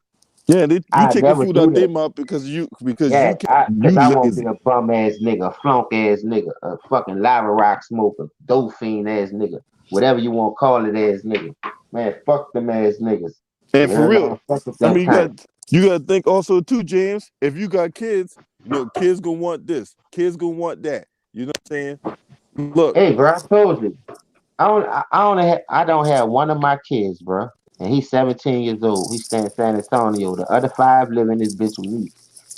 yeah, you I taking never food do out their that. mouth because Yeah, you can't, cause you I won't be lazy. a bum ass nigga, a flunk ass nigga, a fucking lava rock smoker, dope fiend ass nigga, whatever you want to call it ass nigga. Man, fuck them ass niggas. And You for heard me? I real, don't fuck with I that mean, kind. you got to think also too, James. If you got kids, kids gonna want this, kids gonna want that. You know what I'm saying? Look, Hey, bro, I told you. I don't have one of my kids, bro. And he's 17 years old. He stay in San Antonio. The other five live in this bitch with me.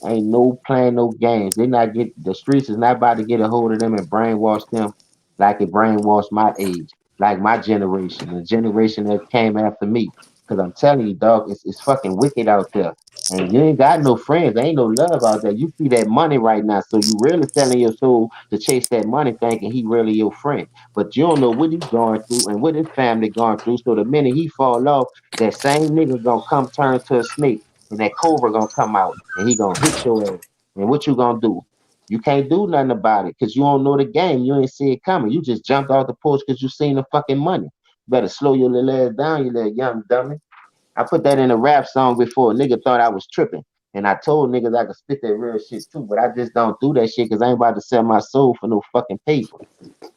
Ain't no playing no games. They not get the streets is not about to get a hold of them and brainwash them like it brainwashed my age, like my generation, the generation that came after me. Cause I'm telling you, dog, it's fucking wicked out there. And you ain't got no friends. There ain't no love out there. You see that money right now. So you really selling your soul to chase that money thinking he really your friend. But you don't know what he's going through and what his family going through. So the minute he fall off, that same nigga gonna come turn to a snake, and that cobra gonna come out, and he gonna hit your ass. And what you gonna do? You can't do nothing about it because you don't know the game. You ain't see it coming. You just jumped off the porch because you seen the fucking money. You better slow your little ass down, you little young dummy. I put that in a rap song before. A nigga thought I was tripping. And I told niggas I could spit that real shit too, but I just don't do that shit because I ain't about to sell my soul for no fucking paper.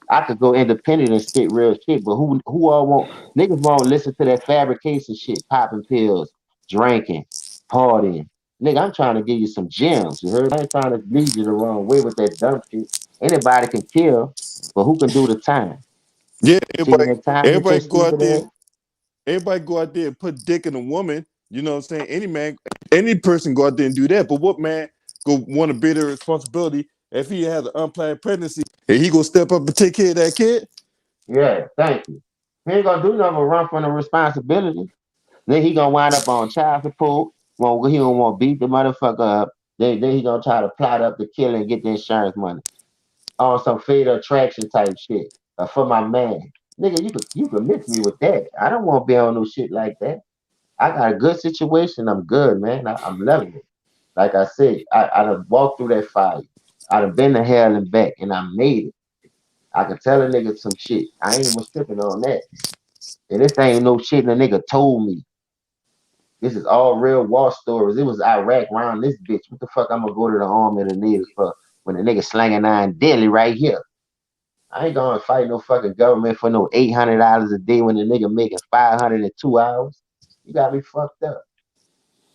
I could go independent and spit real shit, but who all want niggas won't listen to that fabrication shit, popping pills, drinking, partying. Nigga, I'm trying to give you some gems. You heard? I ain't trying to lead you the wrong way with that dumb shit. Anybody can kill, but who can do the time? yeah, See that time with your everybody go out stupid there, ass? and put dick in a woman. You know what I'm saying? Any person go out there and do that. But what man go want to bear the responsibility if he has an unplanned pregnancy and he gonna step up and take care of that kid? Yeah, thank you. He ain't gonna do nothing but run from the responsibility. Then he gonna wind up on child support. He don't want to beat the motherfucker up. Then he gonna try to plot up the killing and get the insurance money on some fatal attraction type shit for my man. Nigga, you could miss me with that. I don't want to be on no shit like that. I got a good situation. I'm good, man. I'm loving it. Like I said, I done walked through that fire. I done been to hell and back, and I made it. I can tell a nigga some shit. I ain't even tripping on that. And this ain't no shit the nigga told me. This is all real war stories. It was Iraq around this bitch. What the fuck I'm gonna go to the army of the natives for when the nigga slanging iron deadly right here? I ain't gonna fight no fucking government for no $800 a day when the nigga making 500 in 2 hours. You got me fucked up.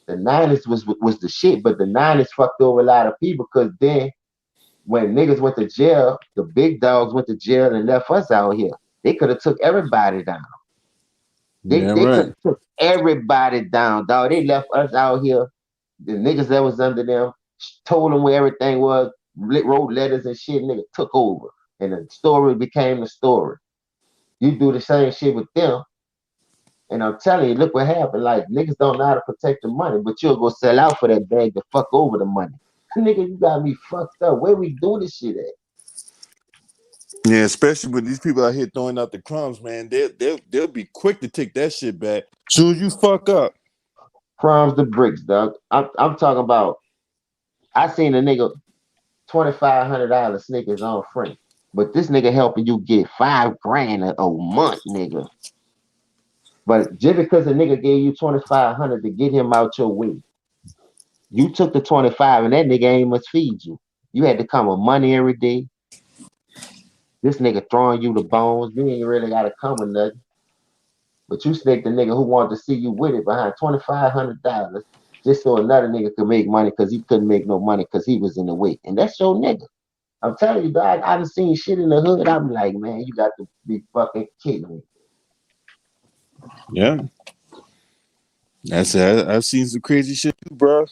The '90s was the shit, but the '90s fucked over a lot of people because then when niggas went to jail, the big dogs went to jail and left us out here. They could have took everybody down. They Yeah, they could right. have took everybody down, dog. They left us out here. The niggas that was under them told them where everything was, wrote letters and shit. Nigga took over, and the story became the story. You do the same shit with them, and I'm telling you, look what happened. Like niggas don't know how to protect the money, but you'll go sell out for that bag to fuck over the money. Nigga, you got me fucked up. Where we do this shit at? Yeah, especially with these people out here throwing out the crumbs, man. They'll be quick to take that shit back. Soon as you fuck up. Crumbs the bricks, dog. I'm talking about. I seen a nigga $2,500 sneakers on free. But this nigga helping you get 5 grand a month, nigga. But just because a nigga gave you 2,500 to get him out your way, you took the 25 and that nigga ain't must feed you. You had to come with money every day. This nigga throwing you the bones. You ain't really gotta come with nothing. But you snake the nigga who wanted to see you with it behind $2,500. just so another nigga could make money because he couldn't make no money because he was in the way. And that's your nigga. I'm telling you, dog, I done seen shit in the hood. I'm like, man, you got to be fucking kidding me. Yeah, that's it. I've seen some crazy shit too, bro.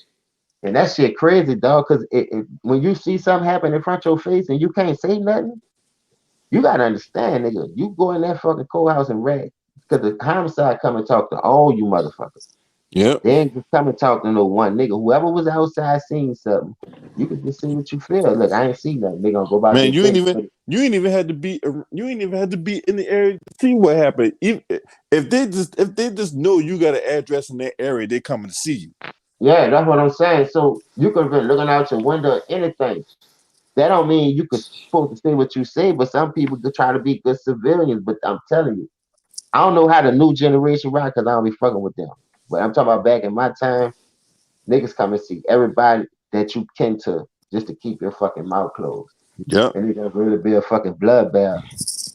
And that shit crazy, dog, because when you see something happen in front of your face and you can't say nothing, you gotta understand, nigga. You go in that fucking courthouse and rag because the homicide come and talk to all you motherfuckers. Yep. They ain't just come and talk to no one nigga. Whoever was outside seeing something, you can just see what you feel. Look, I ain't seen nothing. They gonna go about Man, their business. But you ain't even had to be in the area to see what happened. If they just know you got an address in that area, they coming to see you. yeah, that's what I'm saying. So you could have been looking out your window or anything. That don't mean you could supposed to say what you say, but some people could try to be good civilians. But I'm telling you, I don't know how the new generation rock because I don't be fucking with them. But I'm talking about back in my time, niggas come and see everybody that you can to just to keep your fucking mouth closed. Yep. And it gonna really be a fucking bloodbath.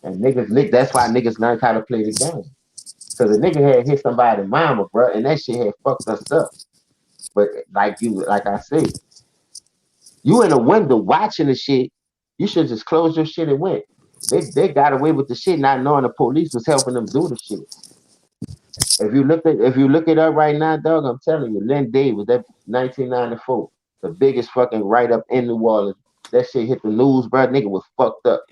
And that's why niggas learned how to play the game. Cause a nigga had hit somebody's mama, bro, and that shit had fucked us up. But like I said, you in a window watching the shit, you should just close your shit and went. They got away with the shit not knowing the police was helping them do the shit. If you look it up right now, dog, I'm telling you, Lynn Davis, that 1994, the biggest fucking write up in New Orleans. That shit hit the news, bro. Nigga was fucked up.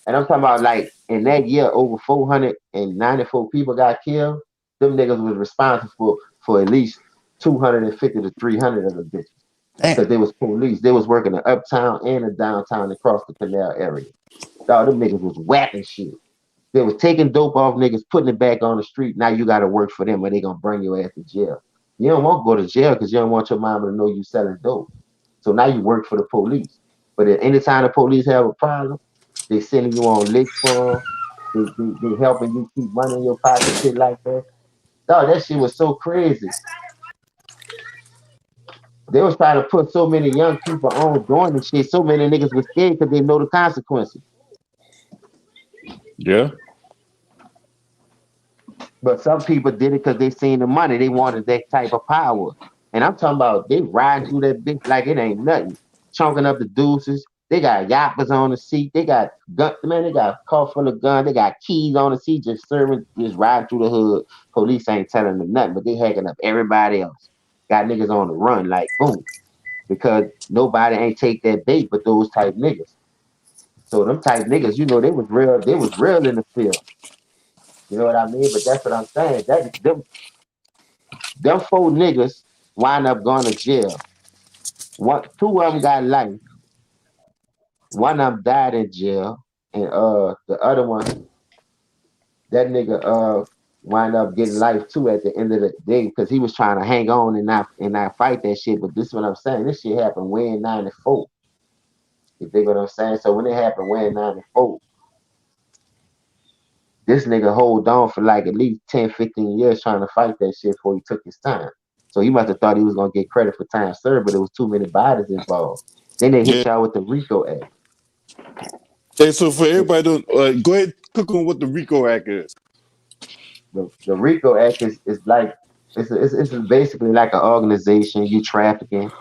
And I'm talking about like in that year, over 494 people got killed. Them niggas was responsible for at least 250 to 300 of the bitches. Damn. Because they was police. They was working the uptown and the downtown across the canal area. Dog, them niggas was whacking shit. They was taking dope off niggas, putting it back on the street. Now you gotta work for them or they gonna bring your ass to jail. You don't want to go to jail because you don't want your mama to know you selling dope. So now you work for the police. But at any time the police have a problem, they sending you on licks for 'em. They helping you keep money in your pocket, shit like that. Dog, that shit was so crazy. They was trying to put so many young people on doing this shit. So many niggas was scared because they know the consequences. Yeah. But some people did it because they seen the money. They wanted that type of power. And I'm talking about they riding through that bitch like it ain't nothing. Chunking up the deuces. They got yappers on the seat. They got gun, man, they got a car full of guns. They got keys on the seat, just serving, just riding through the hood. Police ain't telling them nothing, but they hacking up everybody else. Got niggas on the run, like boom. Because nobody ain't take that bait but those type niggas. So them type niggas, they was real in the field. You know what I mean? But that's what I'm saying. Them four niggas wind up going to jail. Two of them got life. One of them died in jail, and the other one, that nigga wind up getting life too at the end of the day because he was trying to hang on and not fight that shit. But this is what I'm saying. This shit happened way in '94. You think what I'm saying? So when it happened way in '94, this nigga hold on for like at least 10, 15 years trying to fight that shit before he took his time. So he must have thought he was gonna get credit for time served, but there was too many bodies involved. Then they hit Yeah. y'all with the Rico Act. Hey, so for The, everybody, don't go ahead cook on what the Rico Act is. the Rico Act is like it's basically like an organization you trafficking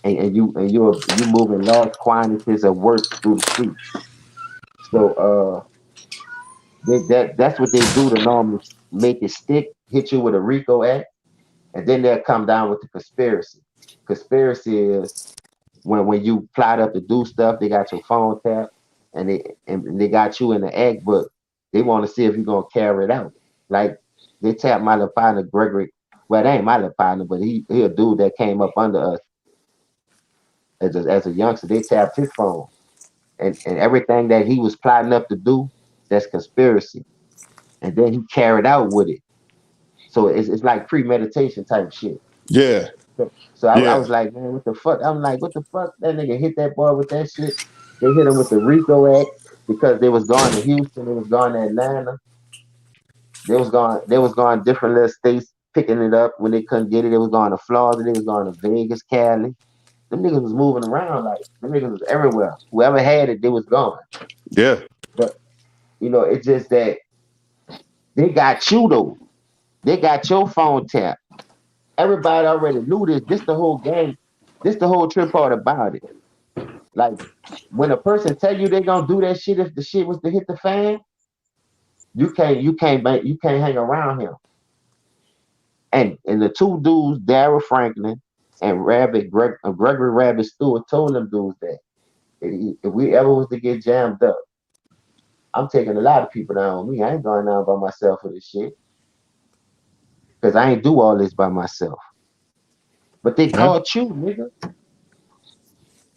and you moving large quantities of work through the streets. So that's what they do to normally make it stick, hit you with a Rico Act. And then they'll come down with the conspiracy. Conspiracy is when you plot up to do stuff, they got your phone tapped and they got you in the act, but they want to see if you're gonna carry it out. Like they tapped my little partner Gregory. Well, that ain't my little partner, but he a dude that came up under us as a youngster. They tapped his phone and everything that he was plotting up to do, that's conspiracy. And then he carried out with it. So it's like premeditation type shit. Yeah. So I Yeah. was like, man, what the fuck? I'm like, what the fuck? That nigga hit that boy with that shit. They hit him with the Rico Act because they was going to Houston, they was going to Atlanta, they was going different little states picking it up when they couldn't get it. They was going to Florida, they was going to Vegas, Cali. Them niggas was moving around like them niggas was everywhere. Whoever had it, they was gone. Yeah. But it's just that they got you though. They got your phone tapped. Everybody already knew this. This the whole game. This the whole trip part about it. Like when a person tell you they gonna do that shit if the shit was to hit the fan, you can't hang around him. And the two dudes, Darrell Franklin and Gregory Rabbit Stewart, told them dudes that if we ever was to get jammed up, I'm taking a lot of people down with me. I ain't going down by myself for this shit because I ain't do all this by myself. But they Yeah. caught you, nigga.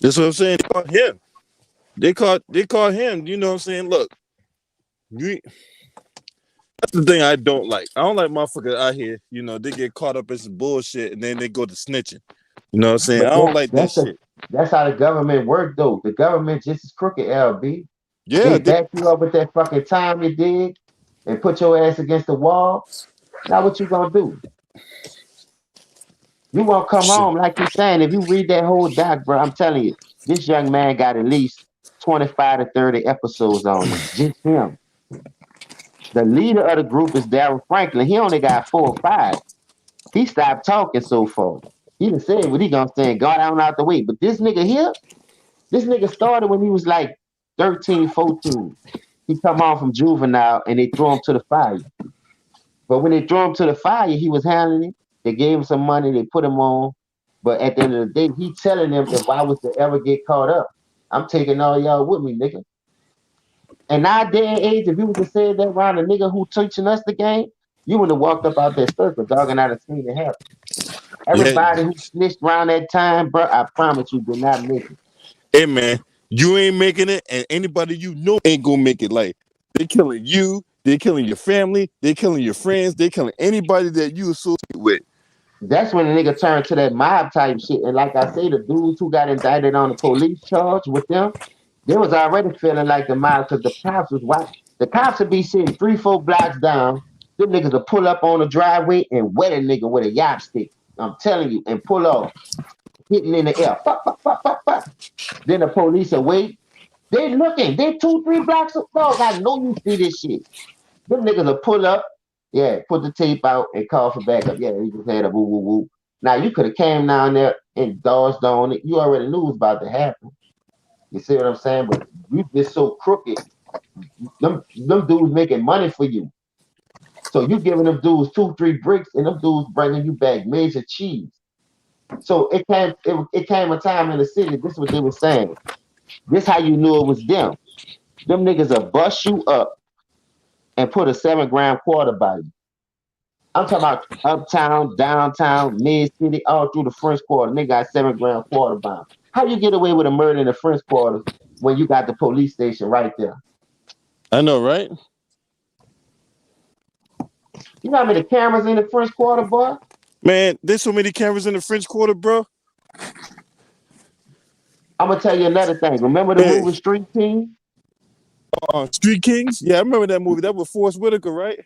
That's what I'm saying. They caught him. They caught him. You know what I'm saying? Look, you, that's the thing I don't like. I don't like motherfuckers out here, they get caught up in some bullshit and then they go to snitching. You know what I'm saying? I But don't like that that's shit. how the government work though. The government just as crooked, LB. Yeah, They back you up with that fucking time you did and put your ass against the wall. Now what you gonna do? You won't come shit. home like he's saying. If you read that whole doc, bro, I'm telling you, this young man got at least 25 to 30 episodes on him. Just him. The leader of the group is Darrell Franklin. He only got 4 or 5. He stopped talking so far. He done said what he gonna say and got on out the way. But this nigga here, this nigga started when he was like 13, 14. He come on from juvenile and they threw him to the fire. But when they threw him to the fire, he was handling it. They gave him some money, they put him on. But at the end of the day, he telling them if I was to ever get caught up, I'm taking all y'all with me, nigga. And our day and age, if you was to say that around a nigga who teaching us the game, you would have walked up out that circle, dog, and I'd have seen it happen. Yeah. Everybody who snitched around that time, bro, I promise you did not make it. Hey man, you ain't making it, and anybody you know ain't gonna make it. Like they killing you, they killing your family, they killing your friends, they killing anybody that you associate with. That's when the nigga turned to that mob type shit. And like I say, the dudes who got indicted on the police charge with them, they was already feeling like the mob because the cops was white. The cops would be sitting 3, 4 blocks down. Them niggas will pull up on the driveway and wet a nigga with a yap stick. I'm telling you, and pull off, hitting in the air. Fuck, fuck, fuck, fuck, fuck. Then the police will wait. They looking. They 2, 3 blocks of dog. I know you see this shit. Them niggas will pull up, yeah, put the tape out and call for backup. Yeah, he just had a woo woo woo. Now you could have came down there and dodged on it. You already knew it was about to happen. You see what I'm saying? But you just so crooked. Them dudes making money for you. So you giving them dudes 2, 3 bricks and them dudes bringing you back major cheese. So it came a time in the city. This is what they were saying. This how you knew it was them. Them niggas will bust you up and put a 7 gram quarter by you. I'm talking about uptown, downtown, mid city, all through the French Quarter. They got 7 gram quarter bomb. How you get away with a murder in the French Quarter when you got the police station right there? I know, right? You know how many cameras in the French Quarter, boy? Man, there's so many cameras in the French Quarter, bro. I'm gonna tell you another thing. Remember the Hey, movie Street King? Street Kings. Yeah, I remember that movie. That was Forrest Whitaker, right?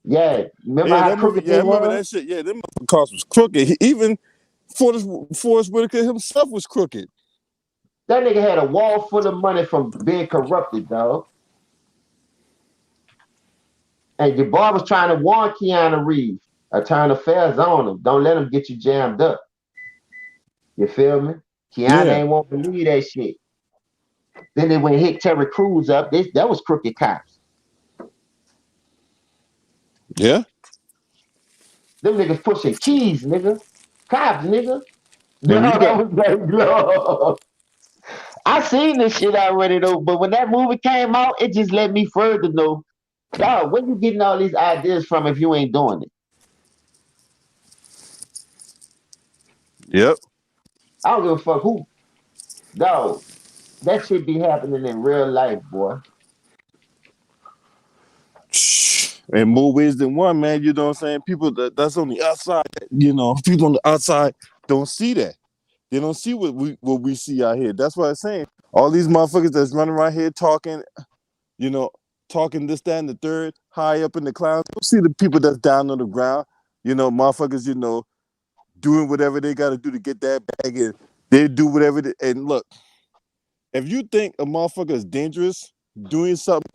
Yeah. Remember Yeah, how that movie. crooked Yeah, they I remember was? that shit. Yeah, them cars was crooked. Even Forrest Whitaker himself was crooked. That nigga had a wall full of money from being corrupted, dog. And your boy was trying to warn Keanu Reeves, turn affairs on him. Don't let him get you jammed up. You feel me? Keanu Yeah, ain't won't believe that shit. Then they went and hit Terry Crews up. That was crooked cops. yeah. Them niggas pushing keys, nigga. Cops, nigga. And when you Dog, I got was like, dog. I seen this shit already though, but when that movie came out, it just let me further know, dog, where you getting all these ideas from if you ain't doing it? yep. I don't give a fuck who. Dog, that shit be happening in real life, boy. In more ways than one, man. You know what I'm saying? People that's on the outside, people on the outside don't see that. They don't see what we see out here. That's what I'm saying. All these motherfuckers that's running around here talking, you know, talking this, that, and the third, high up in the clouds. Don't see the people that's down on the ground. Motherfuckers, doing whatever they got to do to get that bag, and they do whatever. And look, if you think a motherfucker is dangerous doing something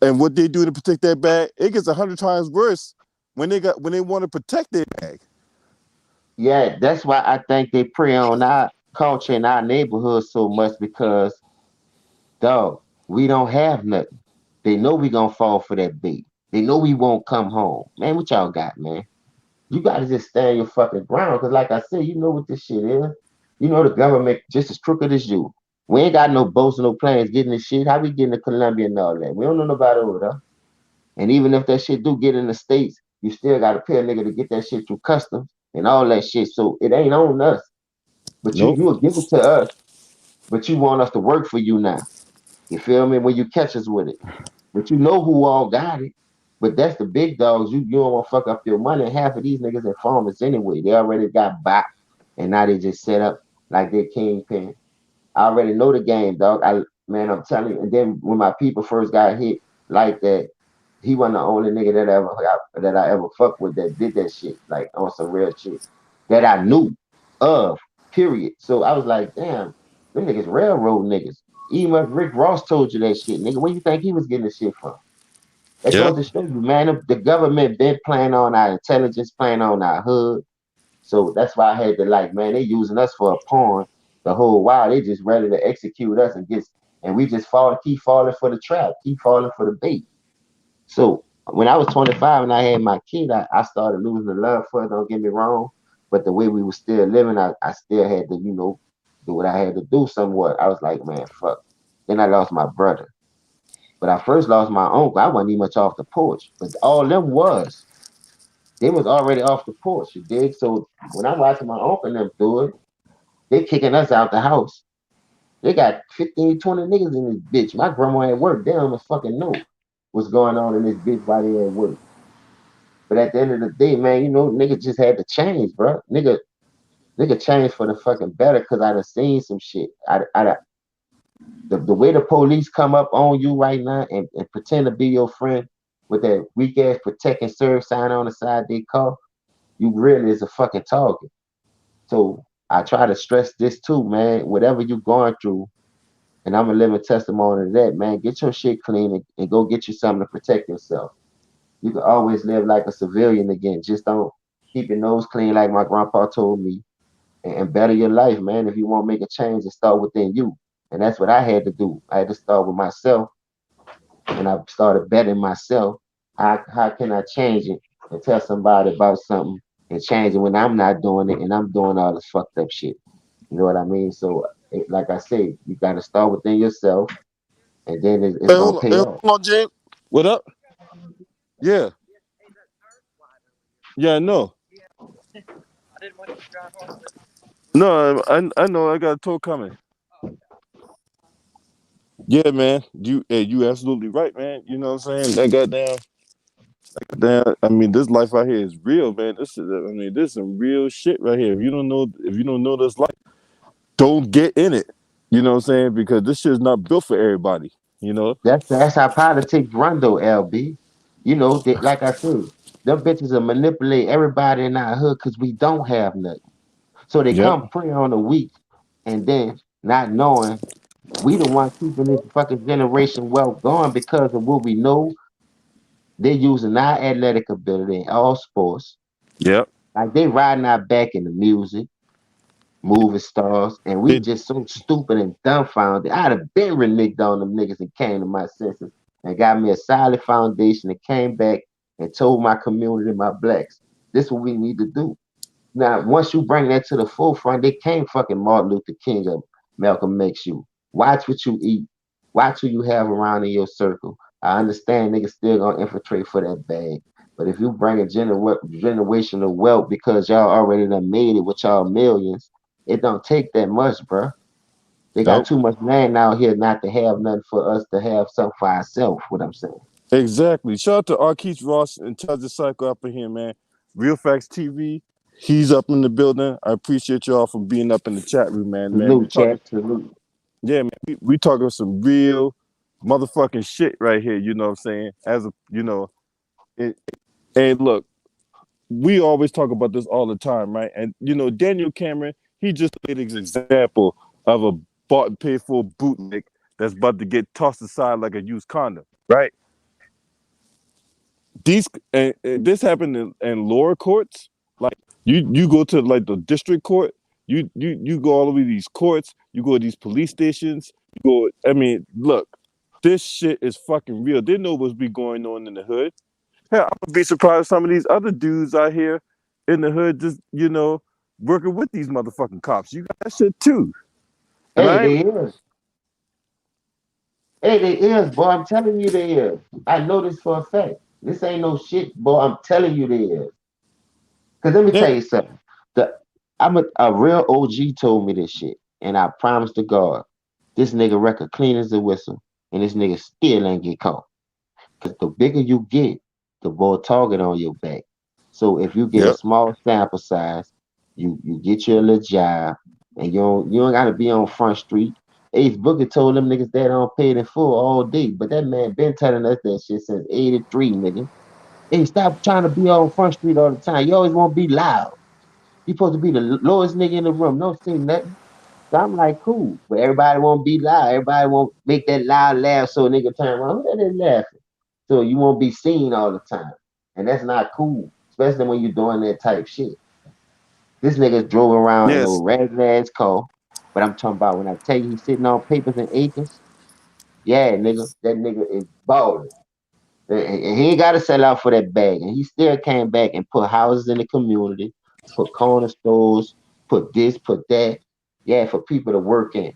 and what they do to protect that bag, it gets 100 times worse when they want to protect their bag. Yeah, that's why I think they prey on our culture in our neighborhood so much because, dog, we don't have nothing. They know we gonna fall for that bait. They know we won't come home. Man, what y'all got, man? You gotta just stand your fucking ground. Cause like I said, you know what this shit is. You know the government just as crooked as you. We ain't got no boats, no planes getting this shit. How we getting to Colombia and all that? We don't know nobody over there. And even if that shit do get in the States, you still gotta pay a nigga to get that shit through customs and all that shit. So it ain't on us. But you Nope. will give it to us, but you want us to work for you now. You feel me? When you catch us with it. But you know who all got it. But that's the big dogs. You don't want to fuck up your money. And half of these niggas informants anyway. They already got bought, and now they just set up like they're kingpin. I already know the game, dog. Man, I'm telling you. And then when my people first got hit like that, he wasn't the only nigga that I ever fucked with that did that shit, like on some real shit that I knew of. Period. So I was like, damn, them niggas railroad niggas. Even if Rick Ross told you that shit, nigga, where you think he was getting the shit from? It Yep. goes to show you, man, the government been playing on our intelligence, playing on our hood. So that's why I had to like, man, they using us for a pawn the whole while. They just ready to execute us and we just keep falling for the trap, keep falling for the bait. So when I was 25 and I had my kid, I started losing the love for it. Don't get me wrong, but the way we were still living, I still had to, do what I had to do somewhat. I was like, man, fuck. Then I lost my brother. But I first lost my uncle. I wasn't even much off the porch. But all them was, they was already off the porch, you dig? So when I'm watching my uncle and them do it, they kicking us out the house. They got 15, 20 niggas in this bitch. My grandma at work, they don't even fucking know what's going on in this bitch while they at work. But at the end of the day, man, nigga just had to change, bro. Nigga changed for the fucking better because I done seen some shit. The way the police come up on you right now and pretend to be your friend with that weak ass protect and serve sign on the side they call, you really is a fucking target. So I try to stress this too, man. Whatever you going through, and I'm a living testimony to that, man. Get your shit clean and go get you something to protect yourself. You can always live like a civilian again. Just don't keep your nose clean like my grandpa told me and better your life, man. If you want to make a change, it start within you. And that's what I had to do. I had to start with myself and I started betting myself. How can I change it and tell somebody about something and change it when I'm not doing it and I'm doing all this fucked up shit? You know what I mean? So, like I say, you got to start within yourself, and then it's Hey, gonna hold on. pay Hey, off. hold on, James. What up? Yeah. Yeah, I know. No, I know. I got a tow coming. Yeah, man. You absolutely right, man. You know what I'm saying? I mean, this life out here is real, man. This is some real shit right here. If you don't know this life, don't get in it. You know what I'm saying? Because this shit is not built for everybody. You know? That's how politics run, though, LB. Like I said, them bitches will manipulate everybody in our hood because we don't have nothing. So they Yep. come prey on the weak, and then not knowing we the one keeping this fucking generation wealth going because of what we know. They're using our athletic ability in all sports. Yep. Like they riding our back in the music, movie stars, and we They just so stupid and dumbfounded. I'd have been reneged on them niggas and came to my senses and got me a solid foundation and came back and told my community, my blacks, this is what we need to do. Now, once you bring that to the forefront, they can't fucking Martin Luther King or Malcolm X you. Watch what you eat. Watch who you have around in your circle. I understand niggas still gonna infiltrate for that bag. But if you bring a generational wealth because y'all already done made it with y'all millions, it don't take that much, bruh. They got nope. too much land out here not to have nothing for us to have something for ourselves, what I'm saying. Exactly. Shout out to Arkeith Ross, Intelligent Cycle up in here, man. Real Facts TV. He's up in the building. I appreciate y'all for being up in the chat room, man. Man, we Salute, talking. chat, salute. Yeah, man. We talking some real motherfucking shit right here. You know what I'm saying? It, and look, we always talk about this all the time, right? And Daniel Cameron, he just laid an example of a bought and paid for bootleg that's about to get tossed aside like a used condom, right? These and this happened in lower courts. Like You go to like the district court. You go all the way to these courts. You go to these police stations. You go. I mean, look, this shit is fucking real. They know what's be going on in the hood. Hell, I would be surprised some of these other dudes out here in the hood just working with these motherfucking cops. You got that shit too. And Hey, I ain't they is. Hey, they is, boy. I'm telling you, they is. I know this for a fact. This ain't no shit, boy. I'm telling you, they is. Cause let me yeah, tell you something. The I'm a real OG told me this shit, and I promise to God, this nigga record clean as a whistle, and this nigga still ain't get caught. Cause the bigger you get, the more target on your back. So if you get a yep, small sample size, you get your little job, and you don't gotta be on Front Street. Ace Booker told them niggas that don't pay it in full all day, but that man been telling us that shit since '83, nigga. Hey, stop trying to be on Front Street all the time. You always want to be loud. You supposed to be the lowest nigga in the room. Don't say nothing. So I'm like, cool. But everybody won't be loud. Everybody won't make that loud laugh so a nigga turn around. Who that is laughing? So you won't be seen all the time. And that's not cool. Especially when you're doing that type shit. This nigga drove around in a yes, ragged ass car. But I'm talking about when I tell you he's sitting on papers and acres. Yeah, nigga. That nigga is balling. And he ain't got to sell out for that bag. And he still came back and put houses in the community, put corner stores, put this, put that. Yeah, for people to work in.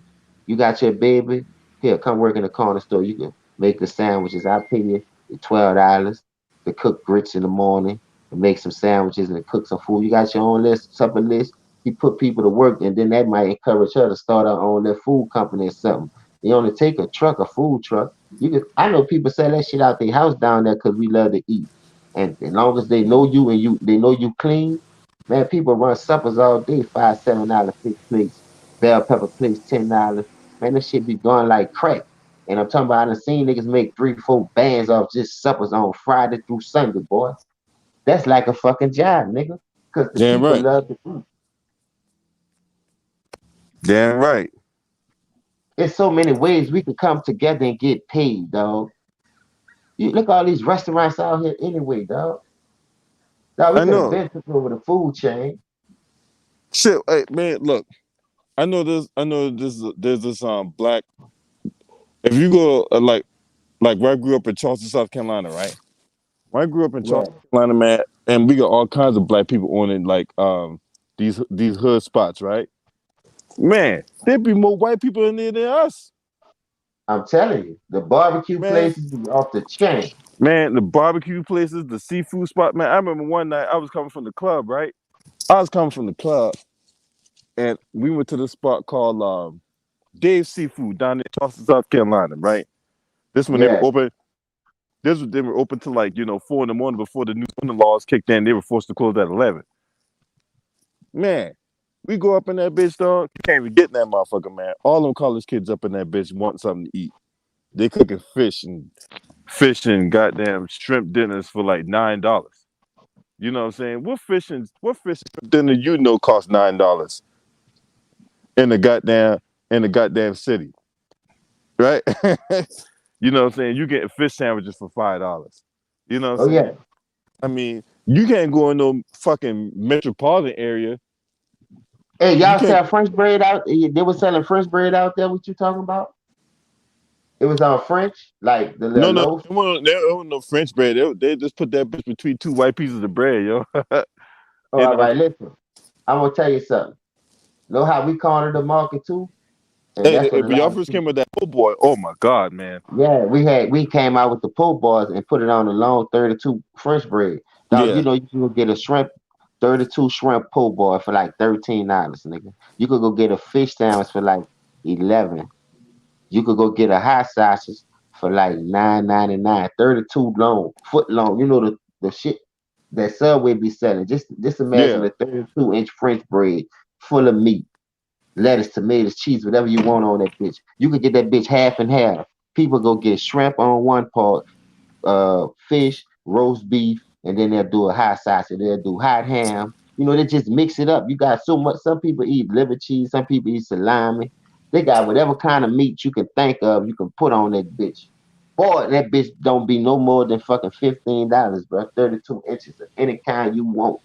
You got your baby? Here, come work in the corner store. You can make the sandwiches. I pay you $12 to cook grits in the morning and make some sandwiches and cook some food. You got your own list, supper list. He put people to work, and then that might encourage her to start her own little food company or something. You only take a truck, a food truck. You can, I know people sell that shit out their house down there because we love to eat. And as long as they know you and they know you clean, man, people run suppers all day, $5, $7 fish plates, bell pepper plates, $10. Man, this shit be going like crack. And I'm talking about I done seen niggas make 3, 4 bands off just suppers on Friday through Sunday, boy. That's like a fucking job, nigga. Cause the damn people right, love to eat. damn right. There's so many ways we can come together and get paid, dog. You look at all these restaurants out here anyway, dog. Now we I could have know. been took over the food chain. Shit, hey man, look. I know this. I know this. There's this black. If you go like where I grew up in Charleston, South Carolina, right? When I grew up in Yeah. Charleston, Carolina, man, and we got all kinds of black people on it, like these hood spots, right? Man, there'd be more white people in there than us, I'm telling you, the barbecue man. places be off the chain. Man, the barbecue places, the seafood spot, man. I remember one night I was coming from the club, right? I was coming from the club, and we went to this spot called Dave's Seafood down in Charleston, South Carolina, right? This when they were Yeah. open. This was they were open till like 4 in the morning before the new zoning laws kicked in. They were forced to close at 11. Man, we go up in that bitch, dog. You can't even get in that motherfucker, man. All them college kids up in that bitch want something to eat. They cooking fish and goddamn shrimp dinners for like $9. You know what I'm saying? What fish and shrimp dinner costs $9 in the goddamn city, right? You know what I'm saying? You get fish sandwiches for $5. You know what Oh I'm yeah. saying? I mean, you can't go in no fucking metropolitan area. Hey, You y'all can't. sell French bread out? They were selling French bread out there. What you talking about? It was on French, like the little No, no, loaf. there wasn't no French bread. They just put that bitch between two white pieces of bread, yo. Oh, and all right. Listen, I'm gonna tell you something. Know how we cornered the market too, and that's what a when lot y'all of first people. came with that oh boy, oh my god, man. Yeah, we came out with the po' boys and put it on the long 32 French bread. Dog, Yeah, you can go get a shrimp 32 shrimp po' boy for like $13, nigga. You could go get a fish sandwich for like 11. You could go get a hot sausage for like 9.99. 32 long, foot long. You know the shit that Subway be selling. Just imagine yeah, a 32-inch French bread full of meat, lettuce, tomatoes, cheese, whatever you want on that bitch. You could get that bitch half and half. People go get shrimp on one part, fish, roast beef, and then they'll do a hot sausage. They'll do hot ham. They just mix it up. You got so much. Some people eat liver cheese. Some people eat salami. They got whatever kind of meat you can think of. You can put on that bitch. Boy, that bitch don't be no more than fucking $15, bro. 32 inches of any kind you want.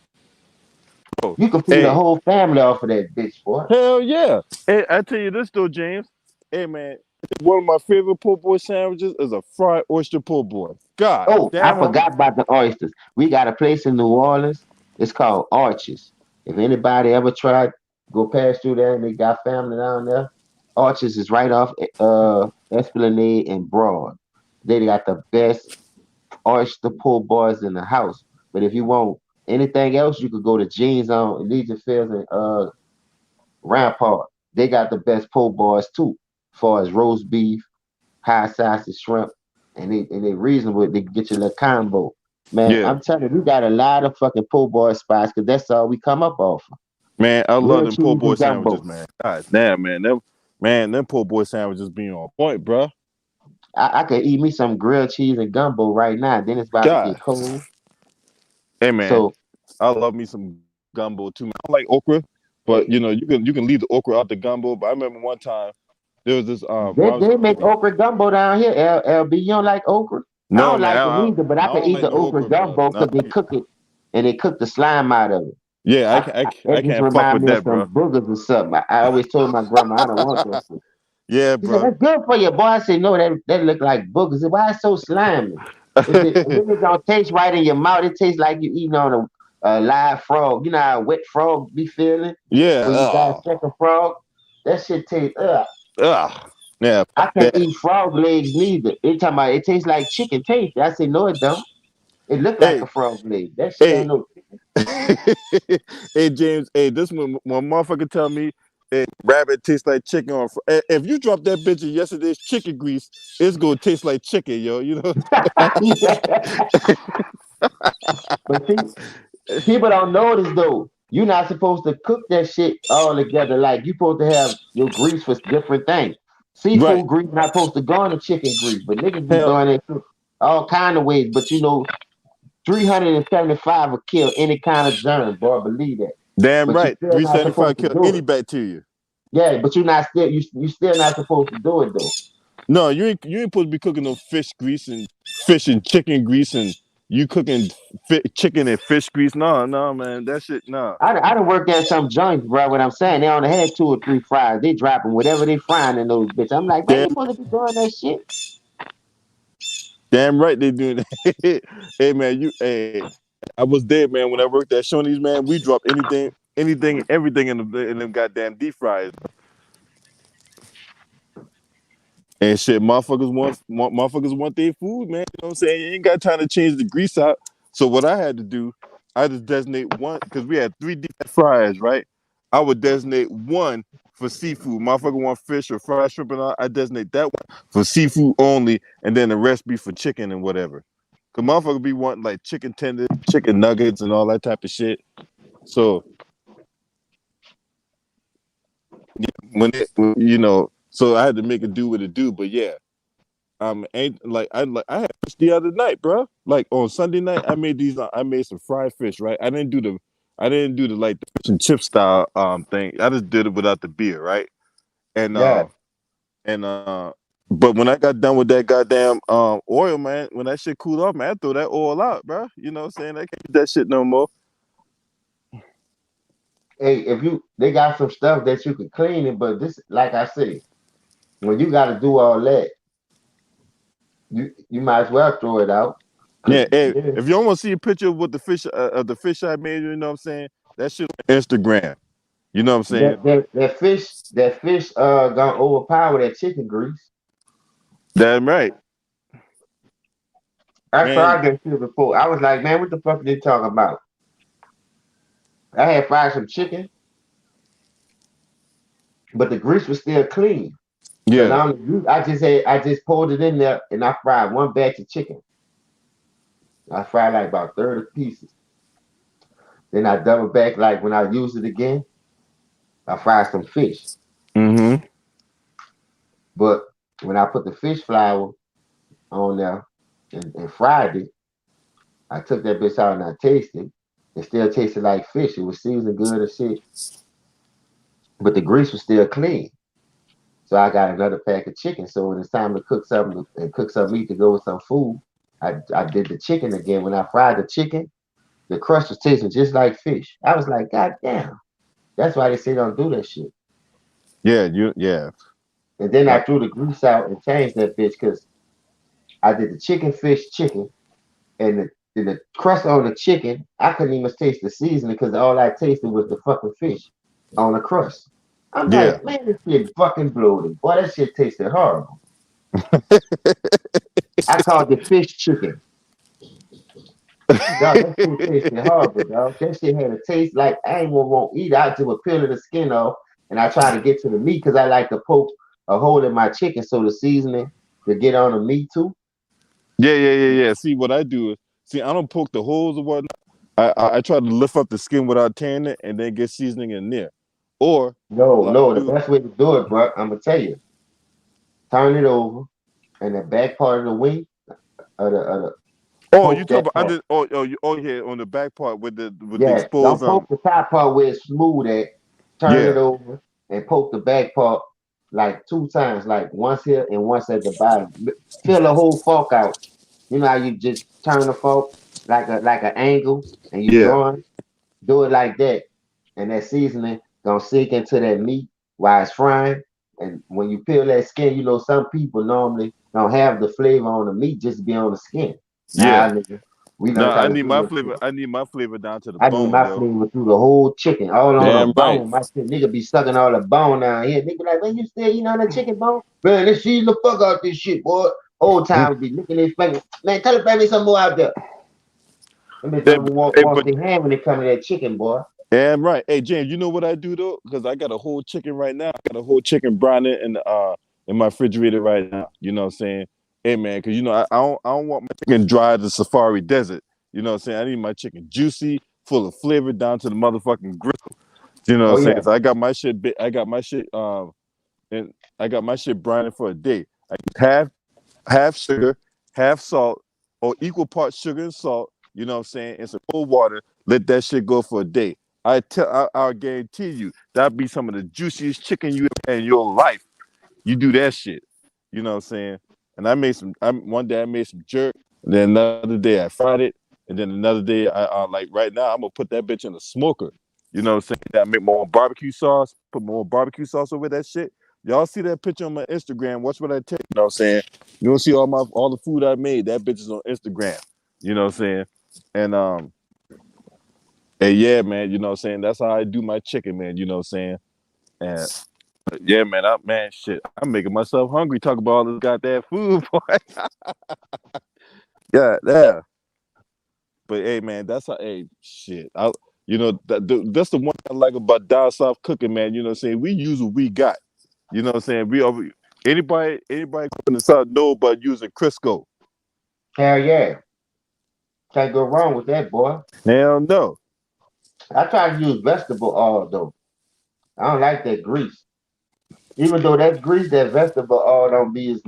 You can feed a Hey, whole family off of that bitch, boy. hell yeah. Hey, I tell you this though, James. Hey man, one of my favorite po' boy sandwiches is a fried oyster po' boy. God Oh, I damn, forgot about the oysters. We got a place in New Orleans. It's called Arches. If anybody ever tried, go past through there and they got family down there. Arches is right off Esplanade and Broad. They got the best oyster pull boys in the house. But if you want anything else, you could go to Jeans on Legion Fields and Rampart. They got the best pull boys too, as far as roast beef, high sausage shrimp, and they reasonable. They can get you a little combo. Man, yeah, I'm telling you, we got a lot of fucking pull boy spots because that's all we come up off of. man, I love Grilled them po' cheese boy and sandwiches, gumbo. man. God damn, them po' boy sandwiches being on point, bro. I could eat me some grilled cheese and gumbo right now. Then it's about to God, get cold. hey man, So I love me some gumbo too, man. I don't like okra, but you can leave the okra out the gumbo. But I remember one time there was this they, when I was they make cooking. okra gumbo down here. LB, you don't like okra? I No don't man, like it either, but I I can don't eat like the no okra okra, bro. gumbo No, because they cook it and they cook the slime out of it. yeah, It I just can't fuck remind with me of that, some bro. boogers or something. I always told my grandma I don't want that shit. Yeah, She said, bro. "That's good for you, boy." I said, "No, that look like boogers." I said, "Why it's so slimy?" And then it don't taste right in your mouth. It tastes like you eating on a live frog. You know how a wet frog be feeling Yeah, when you dissect a frog? That shit tastes, ugh, yeah, I fuck can't that. eat frog legs neither. They talking about it tastes like chicken taste. I said, "No, it don't. It look like Hey, a frog leg. That shit hey, ain't no chicken." hey, James. Hey, this one motherfucker tell me, hey, rabbit tastes like chicken. If you drop that bitch in yesterday's chicken grease, it's gonna taste like chicken, yo. You know? Yeah. But see, people don't notice though. You're not supposed to cook that shit all together. Like you're supposed to have your grease for different things. Right. Seafood grease not supposed to go in the chicken grease, but niggas be Hell, throwing it all kind of ways. But 375 will kill any kind of germ, boy. Believe that. damn But you right. still not 375 supposed to kill do any it. bacteria. Yeah, but you still not supposed to do it though. No, you ain't supposed to be cooking no fish and chicken grease and you cooking chicken and fish grease. No, no, man, that shit, no. I done worked at some joints, bro. What I'm saying, they only had 2 or 3 fries. They dropping whatever they frying in those bitches. I'm like, man, you Damn, supposed to be doing that shit. damn right they doing that. Hey man, hey, I was there, man. When I worked at Shoney's, man, we dropped everything in them goddamn deep fryers. And shit, motherfuckers want their food, man. You know what I'm saying? You ain't got time to change the grease out. So what I had to do, I just designate one because we had three deep fryers, right? I would designate one for seafood. Motherfucker want fish or fried shrimp and all. I designate that one for seafood only, and then the rest be for chicken and whatever. Cause motherfucker be wanting like chicken tenders, chicken nuggets, and all that type of shit. So so I had to make it do what it do. But yeah, ain't I had fish the other night, bro. Like on Sunday night, I made some fried fish, right? I didn't do the like the fish and chip style thing. I just did it without the beer, right? And Yeah. and but when I got done with that goddamn oil, man, when that shit cooled off, man, I threw that oil out, bro. You know what I'm saying? I can't eat that shit no more. Hey, they got some stuff that you could clean it, but this, like I said, when you got to do all that, you might as well throw it out. Cause Yeah, hey, yeah, if you don't want to see a picture of what the fish I made, you know what I'm saying? That shit on Instagram. You know what I'm saying? that fish gonna overpower that chicken grease. Damn right, I man. tried that shit before. I was like, man, what the fuck are they talking about? I had fried some chicken, but the grease was still clean. Cause Yeah. I just poured it in there and I fried one batch of chicken. I fried like about 30 pieces. Then I double back like when I use it again, I fried some fish. Mm-hmm. But when I put the fish flour on there and fried it, I took that bitch out and I tasted. It still tasted like fish. It was seasoned good as shit, but the grease was still clean. So I got another pack of chicken. So when it's time to cook something and cook some meat to go with some food, I did the chicken again. When I fried the chicken, The crust was tasting just like fish. I was like, God damn. That's why they say don't do that shit. Yeah, yeah. And then I Like, threw the grease out and changed that bitch because I did the chicken fish chicken and the crust on the chicken. I couldn't even taste the seasoning because all I tasted was the fucking fish on the crust. I'm yeah. like, man, this shit fucking bloated. Boy, that shit tasted horrible. I called it fish chicken. Dog, that shit tasted horrible, dog. That shit had a taste like I ain't gonna want to eat. I just would peel the skin off and I try to get to the meat because I like to poke a hole in my chicken so the seasoning to get on the meat too. Yeah. See, what I do is, see, I don't poke the holes or whatnot. I try to lift up the skin without tearing it, and then get seasoning in there. Or No, what I no, the do? best way to do it, bro, I'm gonna tell you. Turn it over and the back part of the wing of the Oh, you poke talk that about part. under? Oh, yeah, on the back part with the Yeah, exposed don't poke the top part where it's smooth at. Turn it Yeah, over and poke the back part like 2 times, like once here and once at the bottom. Fill the whole fork out. You know how you just turn the fork like an angle and you yeah, drawing? Do it like that. And that seasoning gonna sink into that meat while it's frying. And when you peel that skin, you know some people normally don't have the flavor on the meat, just be on the skin. yeah. Nah, nigga, we No, learned how I to need do my this shit. flavor. I need my flavor down to the I need bone, my yo. flavor through the whole chicken, all on the Damn right. bone. My shit, nigga be sucking all the bone down here. Nigga like, man, you still eating on the chicken bone? Man, let's see the fuck out this shit, boy. Old time be licking their finger. Man, tell the family some more out there. Them bitch Yeah, don't want hey, wash but their hand when they come to that chicken, boy. damn right. Hey, James, you know what I do though? Because I got a whole chicken right now. I got a whole chicken browning in my refrigerator right now. You know what I'm saying? Hey man, because you know I don't want my chicken dry as the safari desert. You know what I'm saying? I need my chicken juicy, full of flavor down to the motherfucking gristle. You know what Oh I'm saying? yeah. So I got my shit. I got my shit. And I got my shit brining for a day. I use half sugar, half salt, or equal parts sugar and salt. You know what I'm saying? And some cold water. Let that shit go for a day. I'll guarantee you that'll be some of the juiciest chicken you ever had in your life. You do that shit. You know what I'm saying? And I made some. One day I made some jerk, and then another day I fried it, and then another day I like right now I'm gonna put that bitch in a smoker. You know what I'm saying? I make my own barbecue sauce. Put more barbecue sauce over that shit. Y'all see that picture on my Instagram? Watch what I tell you. You know what I'm saying? You don't see all the food I made. That bitch is on Instagram. You know what I'm saying? And and yeah, man. You know what I'm saying? That's how I do my chicken, man. You know what I'm saying? And yeah, man, man, shit, I'm making myself hungry. Talk about all this goddamn food, boy. Yeah, yeah. But hey, man, that's how. Hey, shit. That's the one thing I like about down south cooking, man. You know what I'm saying? We use what we got. You know what I'm saying? Anybody cooking in the south know about using Crisco? Hell yeah. Can't go wrong with that, boy. Hell no. I try to use vegetable oil though. I don't like that grease. Even though that grease, that vegetable oil don't be as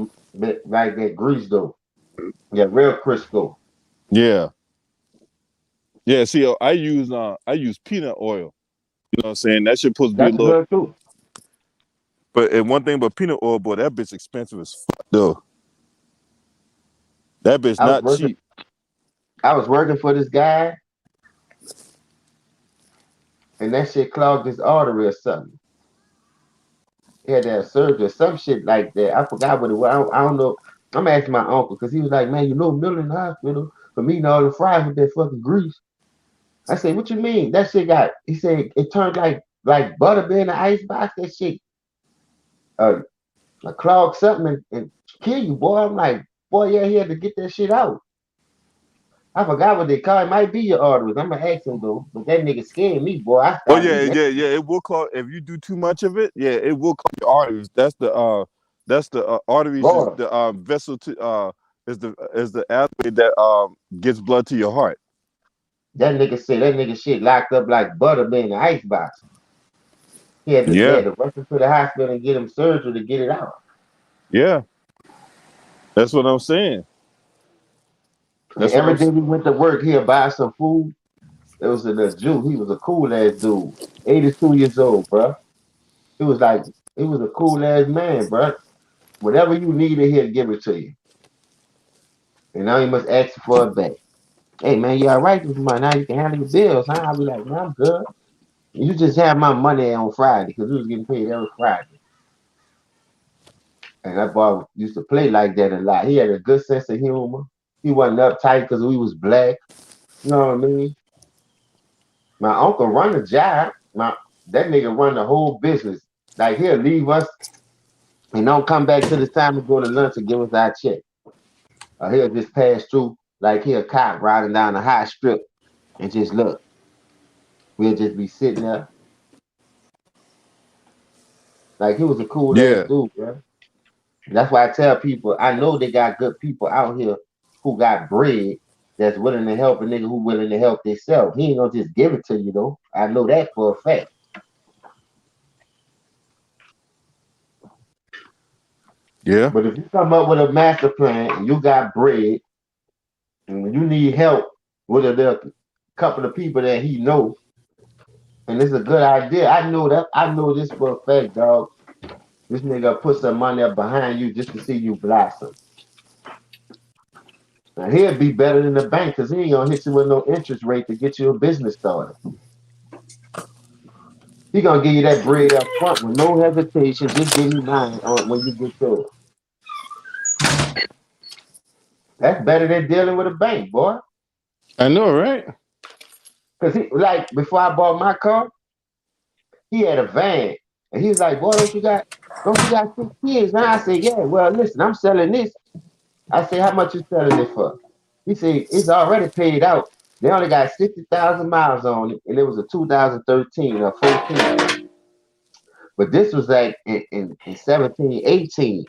like that grease though. Yeah, real Crisco. Yeah, yeah. See, I use peanut oil. You know what I'm saying? That shit supposed to be a That's little. good too. But and one thing about peanut oil, boy, that bitch expensive as fuck though. That bitch I was not working. cheap. I was working for this guy, and that shit clogged his artery or something. He had to have surgery or some shit like that. I forgot what it was. I don't know. I'm asking my uncle because he was like, "Man, you know, Miller in the hospital for eating all the fries with that fucking grease." I said, "What you mean? That shit got?" He said, "It turned like butter being in the ice box. That shit uh, clog something and kill you, boy." I'm like, "Boy, yeah, he had to get that shit out." I forgot what they call it. Might be your arteries. I'm gonna ask him though. But that nigga scared me, boy. I Oh started yeah, eating that. yeah, yeah. It will clog if you do too much of it. Yeah, it will clog your arteries. That's the arteries is Boy, the vessel to is the artery that gets blood to your heart. that nigga said that nigga shit locked up like butter being in the ice box. They Yeah, had to rush him to the hospital and get him surgery to get it out. yeah. That's what I'm saying. And That's what I'm. every day we went to work, he'd buy some food. It was a little Jew. He was a cool ass dude. 82 years old, bro. He was like, he was a cool ass man, bro. Whatever you needed, he'll give it to you. And now you must ask for it back. Hey man, you all right this month? Now you can handle your bills, huh? I'll be like, man, I'm good. You just have my money on Friday because we was getting paid every Friday. And that boy used to play like that a lot. He had a good sense of humor. He wasn't uptight because we was black. You know what I mean? My uncle run the job. That nigga run the whole business. Like he'll leave us and don't come back till it's time to go to lunch and give us our check. Or he'll just pass through like he a cop riding down the high strip and just look. We'll just be sitting there. Like he was a cool ass Yeah, dude, bro. That's why I tell people I know they got good people out here who got bread that's willing to help a nigga who willing to help themselves. He ain't gonna just give it to you though. I know that for a fact. yeah, But if you come up with a master plan and you got bread and you need help with a couple of people that he know, and it's a good idea. I know this for a fact, dog. This nigga put some money up behind you just to see you blossom. Now he'll be better than the bank because he ain't gonna hit you with no interest rate to get you a business started. He gonna give you that bread up front with no hesitation. Just give me mine on when you get yours. That's better than dealing with a bank, boy. I know, right? Cause he like before I bought my car, he had a van, and he was like, "Boy, don't you got 6 kids?" And I said, "Yeah." Well, listen, I'm selling this. I said, "How much you selling it for?" He said, "It's already paid out. They only got 60,000 miles on it, and it was a 2013 or 14. But this was like in 17, 18.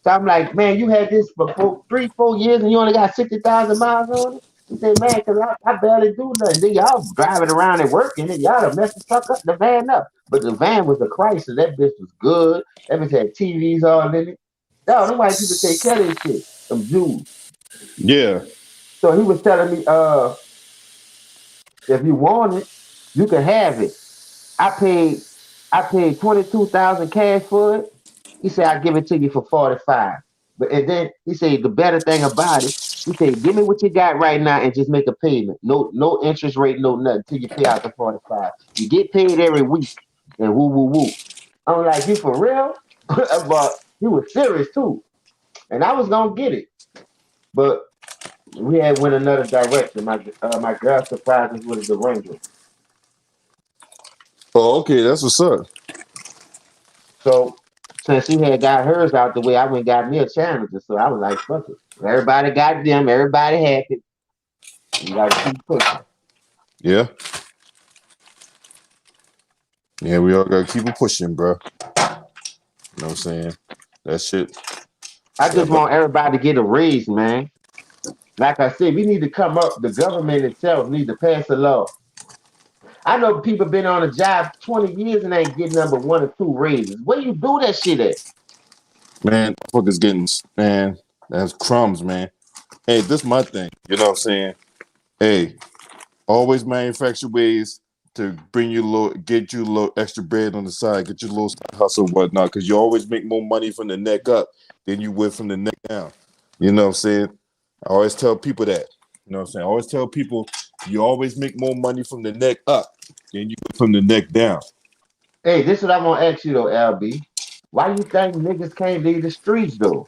So I'm like, man, you had this for 3, 4 years and you only got 60,000 miles on it? He said, man, because I barely do nothing. Then y'all driving around and working it. Y'all done messed the truck up, the van up. But the van was a Chrysler. That bitch was good. That bitch had TVs all in it. No, them white people take care of this shit. Them Jews. Yeah. So he was telling me, if you want it, you can have it. I paid I paid 22,000 cash for it. He said I give it to you for 45. But and then he said the better thing about it, he said, give me what you got right now and just make a payment. No interest rate, no nothing till you pay out the 45. You get paid every week and woo woo woo. I'm like, you for real? But he was serious too. And I was gonna get it. But we had went another direction. My girl surprised us with a Durango. Oh, okay, that's what's up. So since she had got hers out the way, I went and got me a Challenger. So I was like, fuck it. Everybody got them. Everybody happy. We got to keep pushing. Yeah, yeah, we all gotta keep it pushing, bro. You know what I'm saying? That shit. I Yeah, just but want everybody to get a raise, man. Like I said, we need to come up. The government itself need to pass a law. I know people been on a job 20 years and ain't getting number one or two raises. Where you do that shit at? man, fuckers getting man. That's crumbs, man. Hey, this my thing. You know what I'm saying? Hey, always manufacture ways to bring you get you a little extra bread on the side, get you a little side hustle, whatnot, because you always make more money from the neck up than you would from the neck down. You know what I'm saying? I always tell people that. You know what I'm saying? I always tell people you always make more money from the neck up than you would from the neck down. Hey, this is what I'm gonna ask you though, LB. Why you think niggas can't leave the streets though?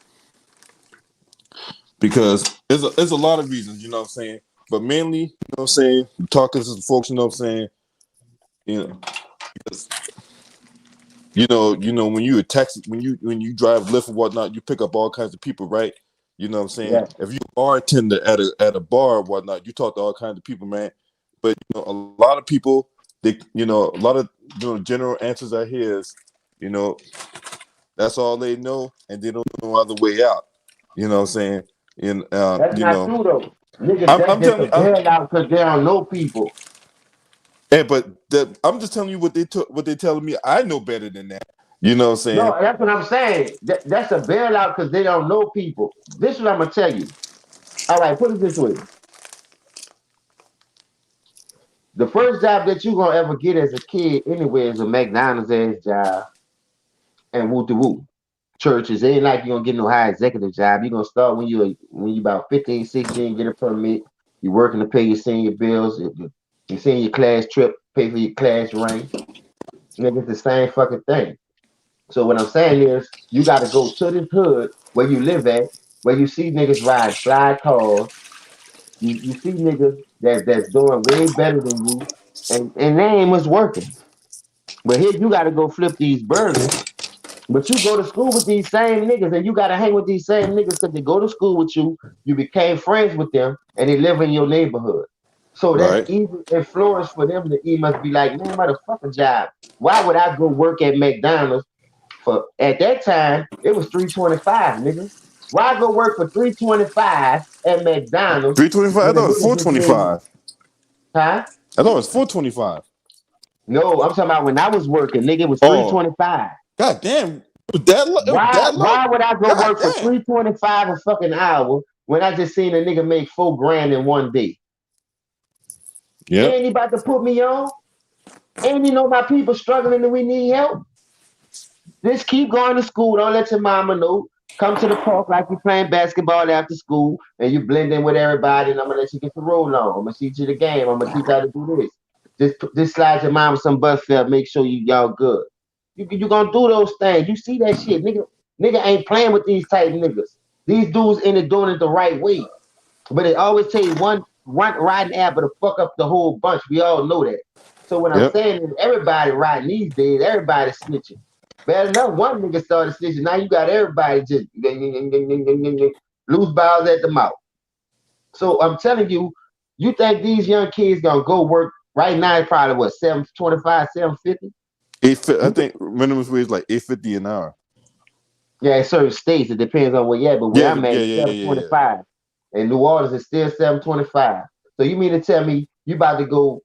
Because there's a lot of reasons, you know what I'm saying? But mainly, you know what I'm saying, talking to some folks, you know what I'm saying, you know, when you a taxi, when you drive Lyft and whatnot, you pick up all kinds of people, right? You know what I'm saying? Yeah, If you are a bartender at a bar or whatnot, you talk to all kinds of people, man. But a lot of people, a lot of general answers I hear is, you know, that's all they know, and they don't know other way out. You know what I'm saying? And that's not true though. Niggas, that's I'm just telling a you, I'm, bailout because they don't know people. but I'm just telling you what they telling me. I know better than that. You know what I'm saying? No, that's what I'm saying. That's a bailout because they don't know people. This is what I'm gonna tell you. All right, put it this way: the first job that you're gonna ever get as a kid, anyway, is a McDonald's ass job and woo de woo. Churches it ain't like you're gonna get no high executive job. You're gonna start when you about 15, 16, get a permit. You working to pay your senior bills, your senior class trip, pay for your class ring. Nigga, it's the same fucking thing. So what I'm saying is, you got to go to this hood where you live at, where you see niggas ride fly cars. You see niggas that's doing way better than you, and they ain't much working. But here you got to go flip these burgers. But you go to school with these same niggas, and you got to hang with these same niggas because they go to school with you. You became friends with them, and they live in your neighborhood. So that's Right. easy influence for them to must be like, man, motherfucker job. Why would I go work at McDonald's for at that time it was 325, nigga? Why go work for 325 at McDonald's 325. I when a thought it was nigga just made 425. huh? I thought it was 425. No, I'm talking about when I was working, nigga, it was Oh, 325. god damn. It was that low. Why would I go God work for damn. 325 a fucking hour when I just seen a nigga make 4 grand in one day? Yep. Ain't he about to put me on? Ain't he know my people struggling and we need help? Just keep going to school. Don't let your mama know. Come to the park like you're playing basketball after school and you blend in with everybody and I'm gonna let you get the roll on. I'm gonna teach you the game. I'm gonna teach you how to do this. Just slide your mama some butt felt, make sure y'all good. You gonna do those things. You see that shit. Nigga ain't playing with these type niggas. These dudes ain't doing it the right way. But it always take one riding apple to fuck up the whole bunch. We all know that. So what I'm Yep. saying is everybody riding these days, everybody snitching. Bad enough, one nigga started snitching. Now you got everybody just loose balls at the mouth. So I'm telling you, you think these young kids gonna go work right now? It's probably what 725, 750. I think minimum wage is like 850 an hour. Yeah, in certain states it depends on where you at. But where Yeah, I'm at, yeah, it's yeah, yeah, yeah, yeah. 725. And New Orleans is still 725. So you mean to tell me you about to go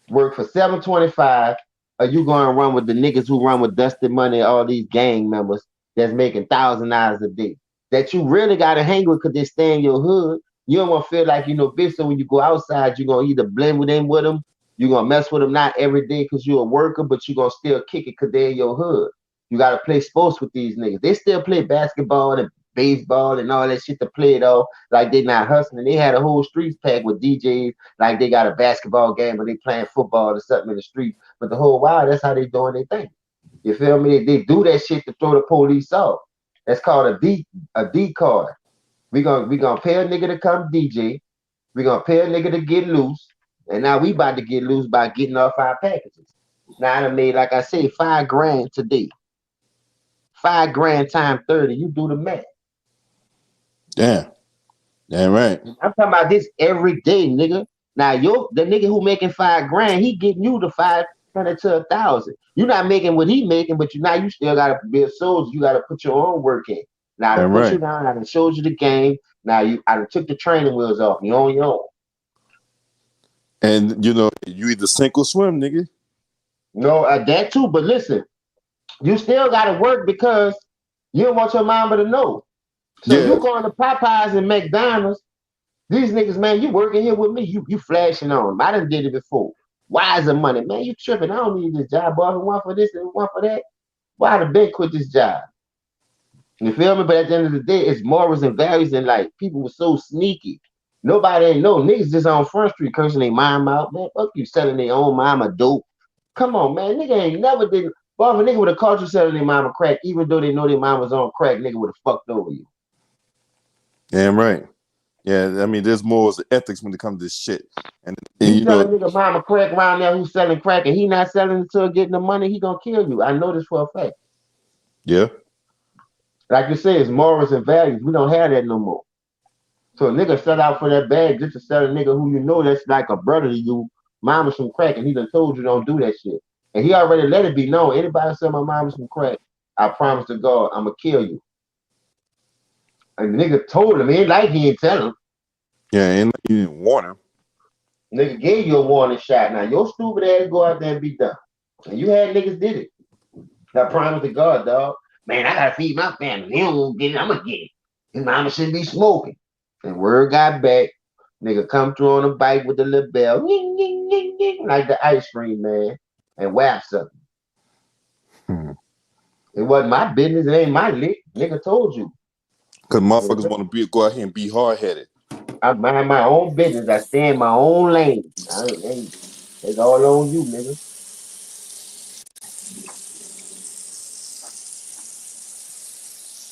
work for 725, or you gonna run with the niggas who run with Dusty Money, all these gang members that's making $1,000 a day that you really gotta hang with because they stay in your hood. You don't want to feel like you know bitch. So when you go outside, you're gonna either blend with them, you're gonna mess with them not every day because you're a worker, but you're gonna still kick it because they're in your hood. You gotta play sports with these niggas. They still play basketball and baseball and all that shit to play it off like they not hustling. They had a whole streets packed with DJs like they got a basketball game, but they playing football or something in the street. But the whole while, that's how they doing their thing. You feel me? They do that shit to throw the police off. That's called a decoy. We gonna pay a nigga to come DJ. We gonna pay a nigga to get loose, and now we about to get loose by getting off our packages. Now I done made, like I say, 5 grand today. 5 grand times 30. You do the math. Damn. Damn right. I'm talking about this every day, nigga. Now the nigga who making 5 grand, he getting you the 500 to 1,000. You not making what he making, but now you still gotta be a soldier. You gotta put your own work in. Now I Damn put you right. down, I done showed you the game. Now I done took the training wheels off. You on your own. And you either sink or swim, nigga. No, that too. But listen, you still gotta work because you don't want your mama to know. So Yeah. you going to Popeyes and McDonald's. These niggas, man, you working here with me. You flashing on them. I done did it before. Why is the money? Man, you tripping. I don't need this job, boy. One for this and one for that. Why the been quit this job? You feel me? But at the end of the day, it's morals and values, and like people were so sneaky. Nobody ain't know. Niggas just on Front Street cursing their mom out. Man, fuck you selling their own mama dope. Come on, man. Nigga ain't never did. Boy, if a nigga would have caught you selling their mama crack, even though they know their mom was on crack, nigga would have fucked over you. Damn right. Yeah, I mean, there's morals and ethics when it comes to this shit. And You tell a nigga mama crack around there who's selling crack and he not selling it to her getting the money, he gonna kill you. I know this for a fact. yeah, Like you say, it's morals and values. We don't have that no more. So a nigga sell out for that bag just to sell a nigga who you know that's like a brother to you, mama some crack, and he done told you don't do that shit. And he already let it be known. Anybody sell my mama some crack, I promise to God, I'ma kill you. And the nigga told him, ain't like he ain't tell him. yeah, and like you didn't warn him. Nigga gave you a warning shot. Now your stupid ass go out there and be done. And you had niggas did it. I promise to God, dog. Man, I gotta feed my family. He don't want to get it. I'm gonna get it. His mama shouldn't be smoking. And word got back. Nigga come through on a bike with the little bell, ying, ying, ying, ying, like the ice cream man, and whap something. Hmm. It wasn't my business. It ain't my lick. Nigga told you. Cause Yeah. motherfuckers want to go out here and be hard headed. I mind my own business. I stay in my own lane. It's all on you, nigga.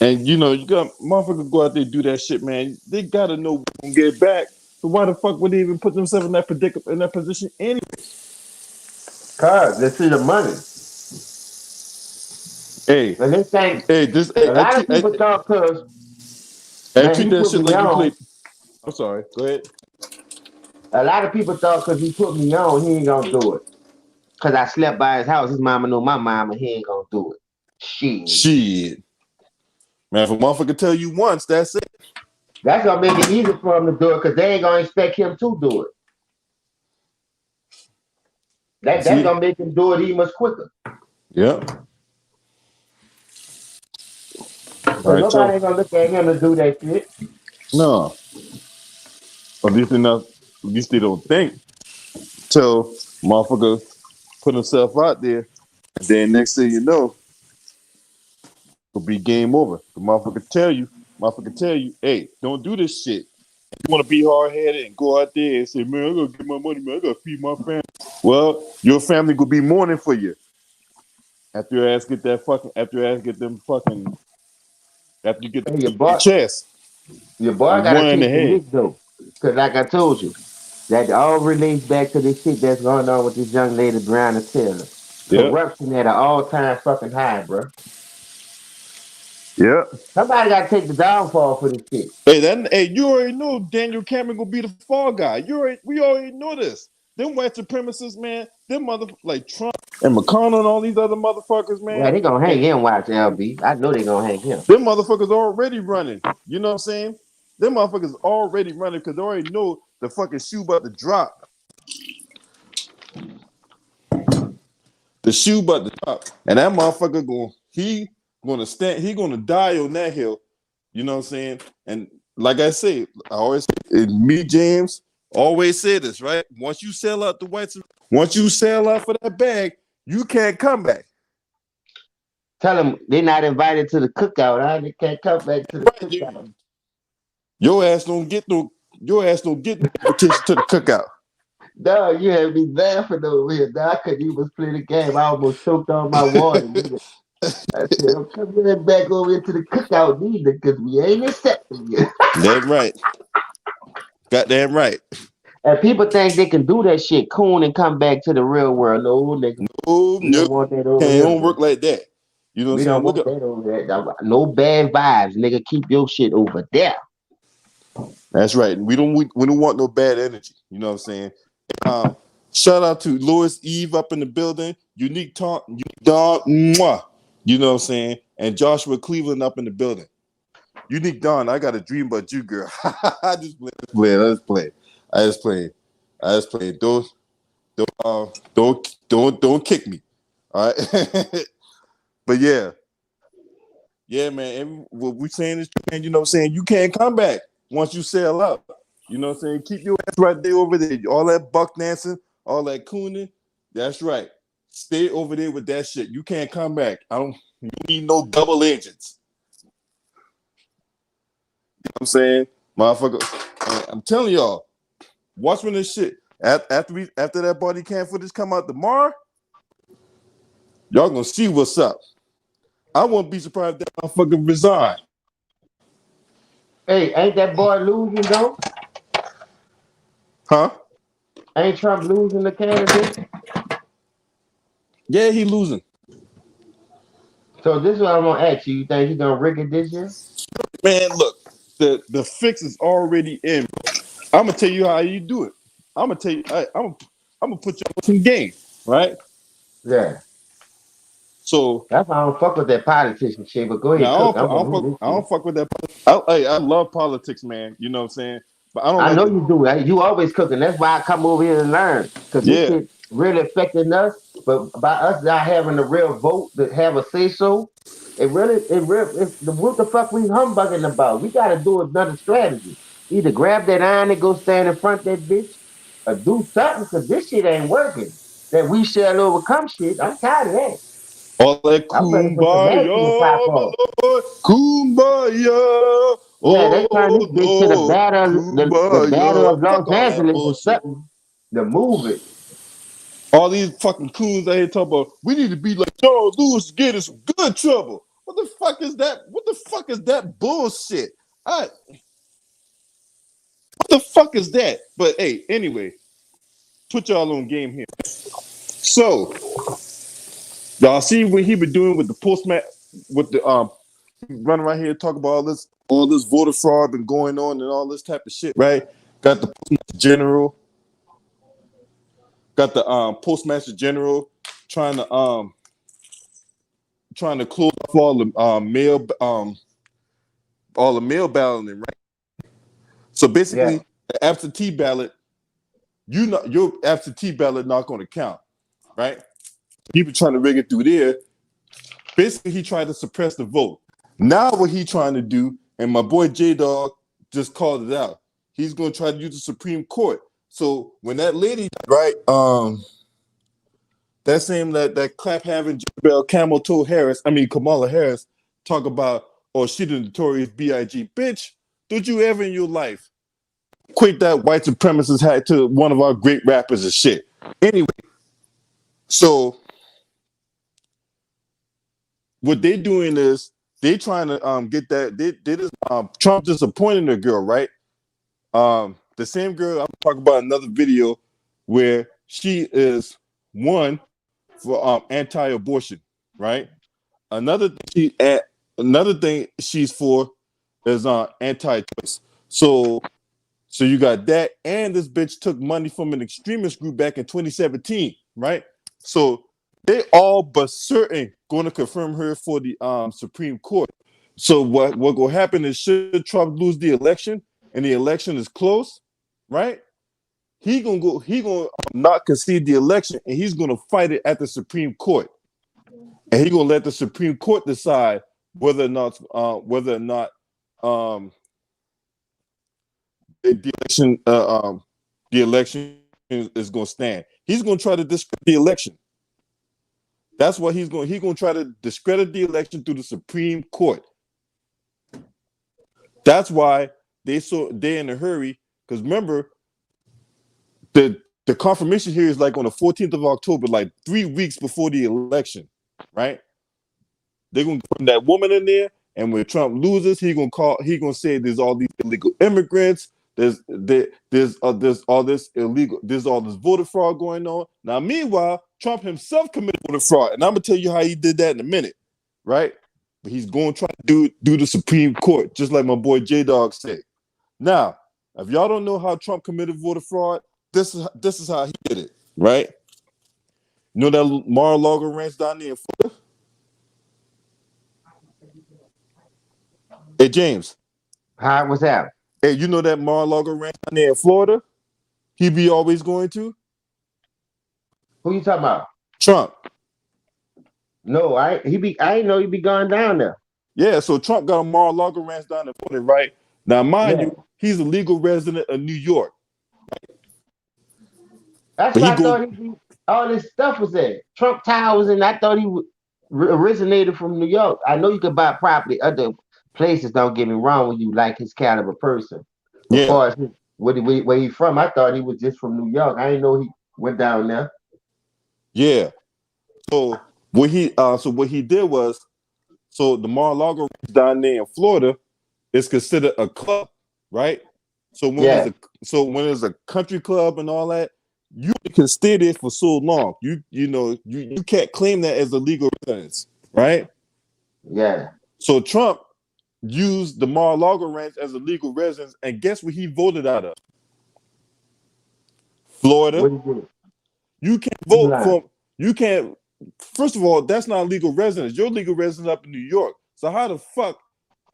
And you know, you got motherfuckers go out there and do that shit, man. They gotta know what gonna get back. So why the fuck would they even put themselves in that predicament, in that position anyway? Cause they see the money. Hey, And they think hey, this, hey, a lot of people thought cause man treat he that put shit me like you on. played. I'm sorry. Go ahead. A lot of people thought cause he put me on, he ain't gonna do it. Cause I slept by his house. His mama know my mama, he ain't gonna do it. Shit. Shit, man. If a motherfucker tell you once, that's it. That's gonna make it easier for him to do it because they ain't gonna expect him to do it. That's See, gonna make him do it even much quicker. yeah. All Cause right, nobody so ain't gonna look at him to do that shit. no, at least enough. At least they don't think. Till motherfucker put himself out there, and then next thing you know, it'll be game over. The motherfucker tell you, hey, don't do this shit. You want to be hard headed and go out there and say, man, I gotta get my money, man. I gotta feed my family. Well, your family could be mourning for you after your ass get that fucking, after your ass get them fucking, after you get Hey, them your chest. your boy You gotta one in the take the head. hit though. Cause like I told you, that all relates back to this shit that's going on with this young lady, Breonna Taylor. Yep. Corruption at an all-time fucking high, bro. Yep. Somebody gotta take the downfall for this shit. Hey, you already know Daniel Cameron gonna be the fall guy. We already know this. Them white supremacists, man, them mother like Trump and McConnell and all these other motherfuckers, man. Yeah, they gonna And hang him, watch LB. I know they gonna hang him. them motherfuckers already running. You know what I'm saying? Them motherfuckers already running because they already know the fucking shoe about to drop. The shoe about to drop. And that motherfucker he gonna die on that hill. You know what I'm saying? And like I say, me, James, always say this, right? Once you sell out the whites, once you sell out for that bag, you can't come back. Tell them they not invited to the cookout. Huh? They can't come back to the Right? cookout. Your ass don't get no invitation to the cookout. Dog, you had me laughing over here. Dog, I couldn't even play the game. I almost choked on my water, nigga. I said, I'm coming back over into the cookout neither, because we ain't accepting you. That's right. Goddamn right. And people think they can do that shit coon and come back to the real world. No, nigga. Oh We no, don't want that over can't here, don't bro. work like that. You know what I'm We saying? don't Look want up. that over there. No bad vibes, nigga. Keep your shit over there. That's right. We don't want no bad energy. You know what I'm saying? Um, Shout out to Lois Eve up in the building. Unique talk, unique dog. Mwah. You know what I'm saying? And Joshua Cleveland up in the building. Unique Dawn, I got a dream about you, girl. I just play. I just play. I just play. I just play. Don't kick me. All right. But yeah, man. And what we saying is, man, you know what I'm saying? You can't come back once you sell out. You know what I'm saying? Keep your ass right there over there. All that buck dancing, all that cooning. That's right. Stay over there with that shit. You can't come back. You need no double agents. You know what I'm saying? Motherfucker. I'm telling y'all, watch when this shit. After that body cam footage come out tomorrow, y'all gonna see what's up. I won't be surprised if that motherfucker resign. Hey, ain't that boy losing though? Huh? Ain't Trump losing the candidate? Yeah, he losing. So this is what I'm gonna ask you. You think he gonna rig it this year? Man, look, the fix is already in. I'm gonna tell you how you do it. I'm gonna tell you. I'm gonna put you on some game, right? Yeah. So That's why I don't fuck with that politician shit. But go ahead, now cook. I'm gonna do this I shit. don't fuck with that. I love politics, man. You know what I'm saying? But I don't I like know the you do. Right? You always cooking. That's why I come over here to learn. Cause this yeah. shit really affecting us. But by us not having the real vote to have a say so, what the fuck we humbugging about? We gotta do another strategy. Either grab that iron and go stand in front of that bitch, or do something. Cause this shit ain't working. That we shall overcome shit. I'm tired of that. All that I'm ready for some action to pop kumbaya, my off. lord, kumbaya. Yeah, they turned Oh this bitch to Lord, the battle kumbaya. of Los Fuck all that Angeles or bullshit. something. The movie. All these fucking coons out here talking about we need to be like Charles Lewis to get in some good trouble. What the fuck is that? What the fuck is that bullshit? I What the fuck is that? But hey, anyway, put y'all on game here. So y'all see what he been doing with the postman, with the running around here talking about all this voter fraud been going on and all this type of shit, right? Got the postmaster general, got the postmaster general trying to close off all the mail balloting, right? So Yeah. basically, the absentee ballot, your absentee ballot not going to count, right? People trying to rig it through there. Basically, he tried to suppress the vote. Now, what he trying to do, and my boy J Dog just called it out. He's going to try to use the Supreme Court. So when that lady, right, that same that clap having Jezebel Camel Toe Harris, I mean Kamala Harris, talk about, oh, she the notorious Big bitch. Did you ever in your life equate that white supremacist hat to one of our great rappers and shit? Anyway, so what they doing is they trying to get that they just Trump just appointed a girl, right? The same girl I'm talking about another video where she is one for anti-abortion, right? Another another thing she's for is anti-choice. So you got that, and this bitch took money from an extremist group back in 2017, right? So they all but certain going to confirm her for the Supreme Court. So what will happen is should Trump lose the election and the election is close, right? He gonna not concede the election and he's gonna fight it at the Supreme Court, and he gonna let the Supreme Court decide whether or not um the election is going to stand. He's going to try to discredit the election. That's what he's going. He's going to try to discredit the election through the Supreme Court. That's why they're in a hurry because remember the confirmation here is like on the 14th of October, like 3 weeks before the election, right? They're going to put that woman in there, and when Trump loses, he gonna say there's all these illegal immigrants. There's all this illegal. There's all this voter fraud going on. Now, meanwhile, Trump himself committed voter fraud, and I'm gonna tell you how he did that in a minute, right? But he's going to try to do the Supreme Court, just like my boy J Dog said. Now, if y'all don't know how Trump committed voter fraud, this is how he did it, right? You know that Mar-a-Lago ranch down there in Florida? Hey, James. How was that? Hey, you know that Mar-a-Lago ranch down there in Florida? He be always going to Who you talking about? Trump. No, I ain't know he be going down there. Yeah, so Trump got a Mar-a-Lago ranch down in Florida, right? Now, mind Yeah. you, he's a legal resident of New York, That's but he why I go, thought all this stuff was there. Trump Towers, and I thought he originated from New York. I know you could buy property other places. Don't get me wrong, when you like his caliber person. But yeah, far as where he from, I thought he was just from New York. I didn't know he went down there. yeah. So what he did was, so the Mar-a-Lago ranch down there in Florida is considered a club, right? So Yeah, when there's a country club and all that, you can stay there for so long. You can't claim that as a legal residence, right? yeah. So Trump used the Mar-a-Lago ranch as a legal residence, and guess what he voted out of? Florida. What he do? You can't You vote lying? from. You can't. First of all, that's not legal residence. You're legal residence up in New York. So how the fuck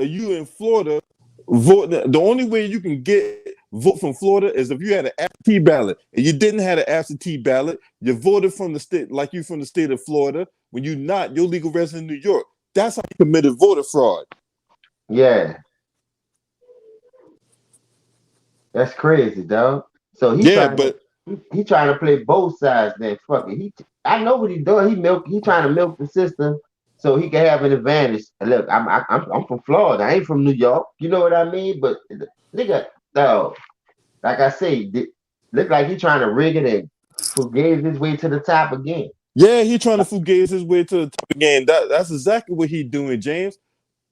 are you in Florida? Vote. The only way you can get vote from Florida is if you had an absentee ballot, and you didn't have an absentee ballot. You voted from the state, like you from the state of Florida. When you're not, you're legal resident in New York. That's how you committed voter fraud. Yeah, that's crazy, dog. So Yeah, but he trying to play both sides. Then fuck it. I know what he's doing. He trying to milk the system so he can have an advantage. And look, I'm from Florida. I ain't from New York. You know what I mean? But nigga, no, like I say, look like he trying to rig it and forgave his way to the top again. Yeah, he trying to fugaze his way to the top again. That's exactly what he doing, James.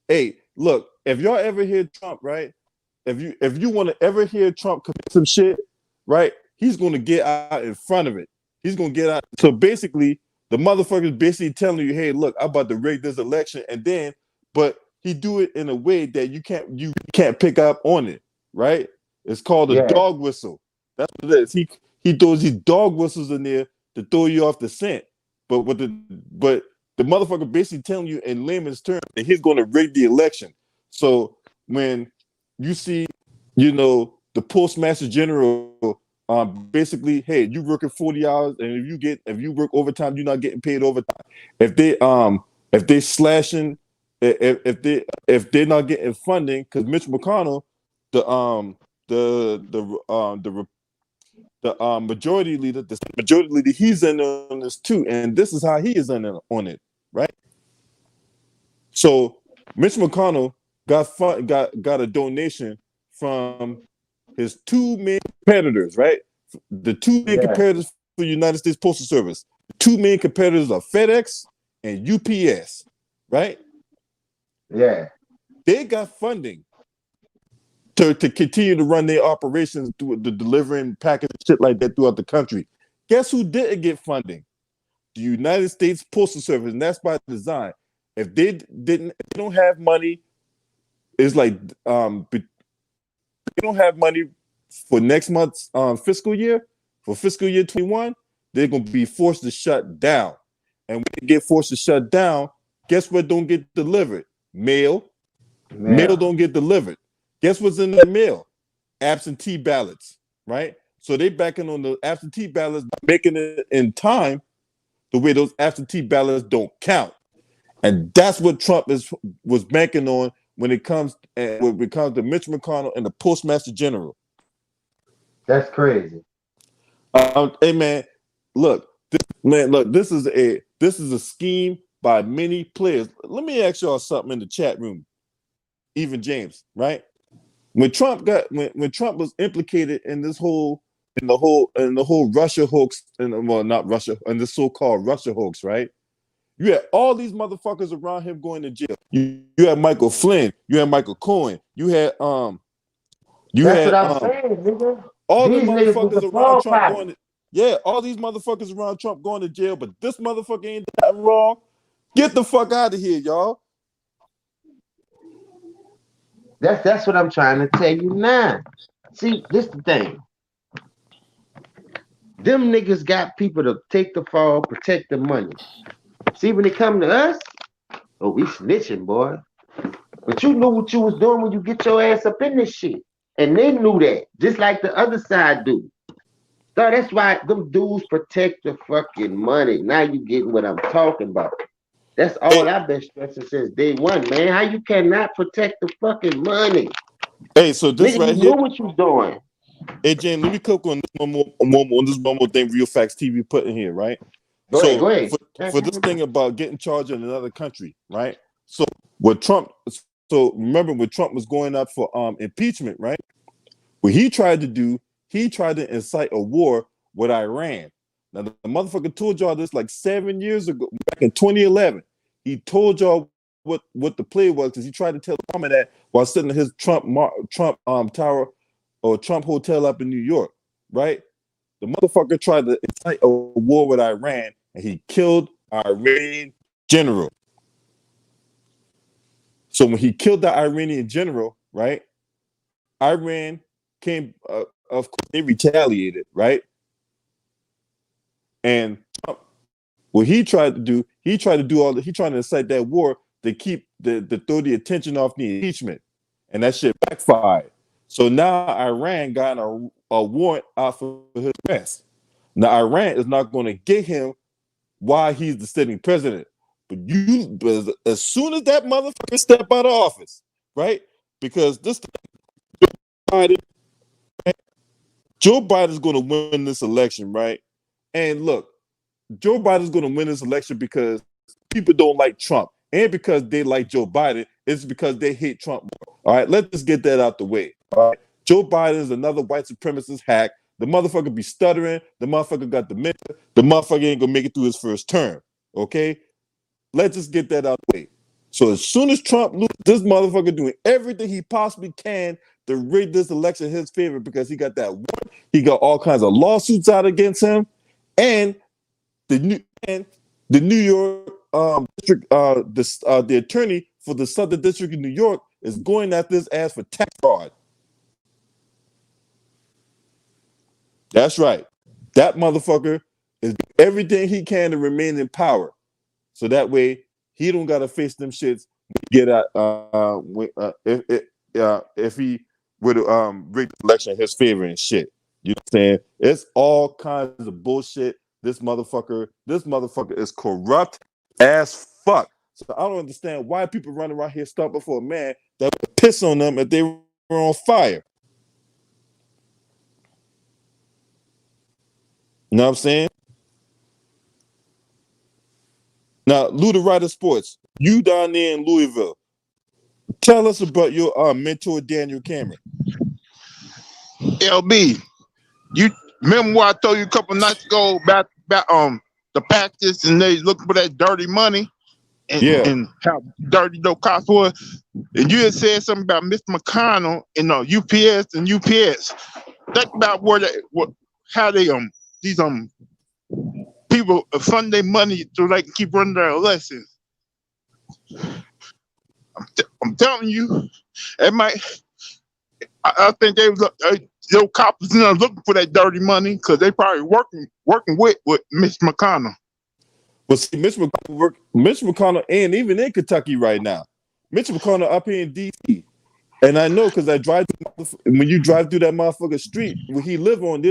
Hey, look, if y'all ever hear Trump, right? If you want to ever hear Trump commit some shit, right? He's gonna get out in front of it. He's gonna get out. So basically, the motherfucker's basically telling you, hey, look, I'm about to rig this election, and then, but he do it in a way that you can't pick up on it, right? It's called a Yeah, dog whistle. That's what it is. He throws these dog whistles in there to throw you off the scent. But the motherfucker basically telling you in layman's terms that he's going to rig the election. So when you see, the postmaster general, basically, hey, you working 40 hours, and if you work overtime, you're not getting paid overtime. If they slashing, if they're not getting funding, because Mitch McConnell, the majority leader, he's in on this too, and this is how he is in on it, right? So Mitch McConnell got a donation from his two main competitors, right? The two main yeah, competitors for the United States Postal Service. The two main competitors are FedEx and UPS, right? yeah. They got funding to continue to run their operations through the delivering package shit like that throughout the country. Guess who didn't get funding? The United States Postal Service, and that's by design. If they don't have money, it's like they don't have money for next month's fiscal year, for fiscal year 21, they're gonna be forced to shut down. And when they get forced to shut down, guess what don't get delivered? Mail. Mail Yeah, don't get delivered. Guess what's in that mail? Absentee ballots, right? So they backing on the absentee ballots, making it in time the way those absentee ballots don't count. And that's what Trump was banking on when it comes to Mitch McConnell and the Postmaster General. that's crazy. Hey man, look, this is a scheme by many players. Let me ask y'all something in the chat room, even James, right? When Trump was implicated in the whole Russia hoax, and well, not Russia, and the so-called Russia hoax, right? You had all these motherfuckers around him going to jail. You had Michael Flynn, you had Michael Cohen, you That's what had I'm saying, nigga. all the These niggas was motherfuckers the around fall Trump party. going to yeah, all these motherfuckers around Trump going to jail, but this motherfucker ain't that wrong. Get the fuck out of here, y'all. That's what I'm trying to tell you now. See, this the thing. Them niggas got people to take the fall, protect the money. See, when it come to us, oh, we snitching, boy. But you knew what you was doing when you get your ass up in this shit. And they knew that, just like the other side do. So that's why them dudes protect the fucking money. Now you getting what I'm talking about. That's all Hey, I've been stressing since day one, man. How you cannot protect the fucking money? hey, so this Nigga, you right knew here. what you was doing. Hey, James, let me click on this one more thing Real Facts TV put in here, right? Go ahead, So go ahead. for this thing about getting charged in another country, right? So what Trump so remember when Trump was going up for impeachment, right? What he tried to do, he tried to incite a war with Iran. Now the motherfucker told y'all this like 7 years ago, back in 2011. He told y'all what the play was because he tried to tell Obama that while sitting in his Trump tower or Trump hotel up in New York, right? The motherfucker tried to incite a war with Iran and he killed our Iranian general. So when he killed the Iranian general, right? Iran came, of course, they retaliated, right? And Trump, what he tried to do, he tried to incite that war to keep to throw the attention off the impeachment, and that shit backfired. So now Iran got a warrant out for his arrest. Now Iran is not going to get him while he's the sitting president, but as soon as that motherfucker step out of office, right? Because this Biden, Joe Biden's going to win this election, right? And look, Joe Biden's going to win this election because people don't like Trump, and because they like Joe Biden. It's because they hate Trump more. All right, let's just get that out the way. All right, Joe Biden is another white supremacist hack. The motherfucker be stuttering. The motherfucker got dementia. The motherfucker ain't gonna make it through his first term. Okay, let's just get that out the way. So as soon as Trump loses, this motherfucker doing everything he possibly can to rig this election in his favor because he got that one. He got all kinds of lawsuits out against him, and the New York district, the attorney for the Southern District of New York is going at this ass for tax fraud. That's right. That motherfucker is doing everything he can to remain in power, so that way he don't gotta face them shits. Get out if he would rig the election in his favor and shit. You know what I'm saying? It's all kinds of bullshit. This motherfucker is corrupt as fuck. So I don't understand why people run around here stomping for a man that would piss on them if they were on fire. You know what I'm saying? Now, Luda Rider Sports, you down there in Louisville, tell us about your mentor, Daniel Cameron. LB, you remember what I told you a couple nights ago about the Packers and they looking for that dirty money and how dirty those cops were? And you had said something about Mr. McConnell and UPS and UPS. Think about how they these people fund their money so they can keep running their elections. I'm telling you, it might. I think those cops looking for that dirty money because they probably working with Mitch McConnell. Well, see, Mitch McConnell ain't even in Kentucky right now. Mitch McConnell up here in D.C. And I know because when you drive through that motherfucker street where he live on,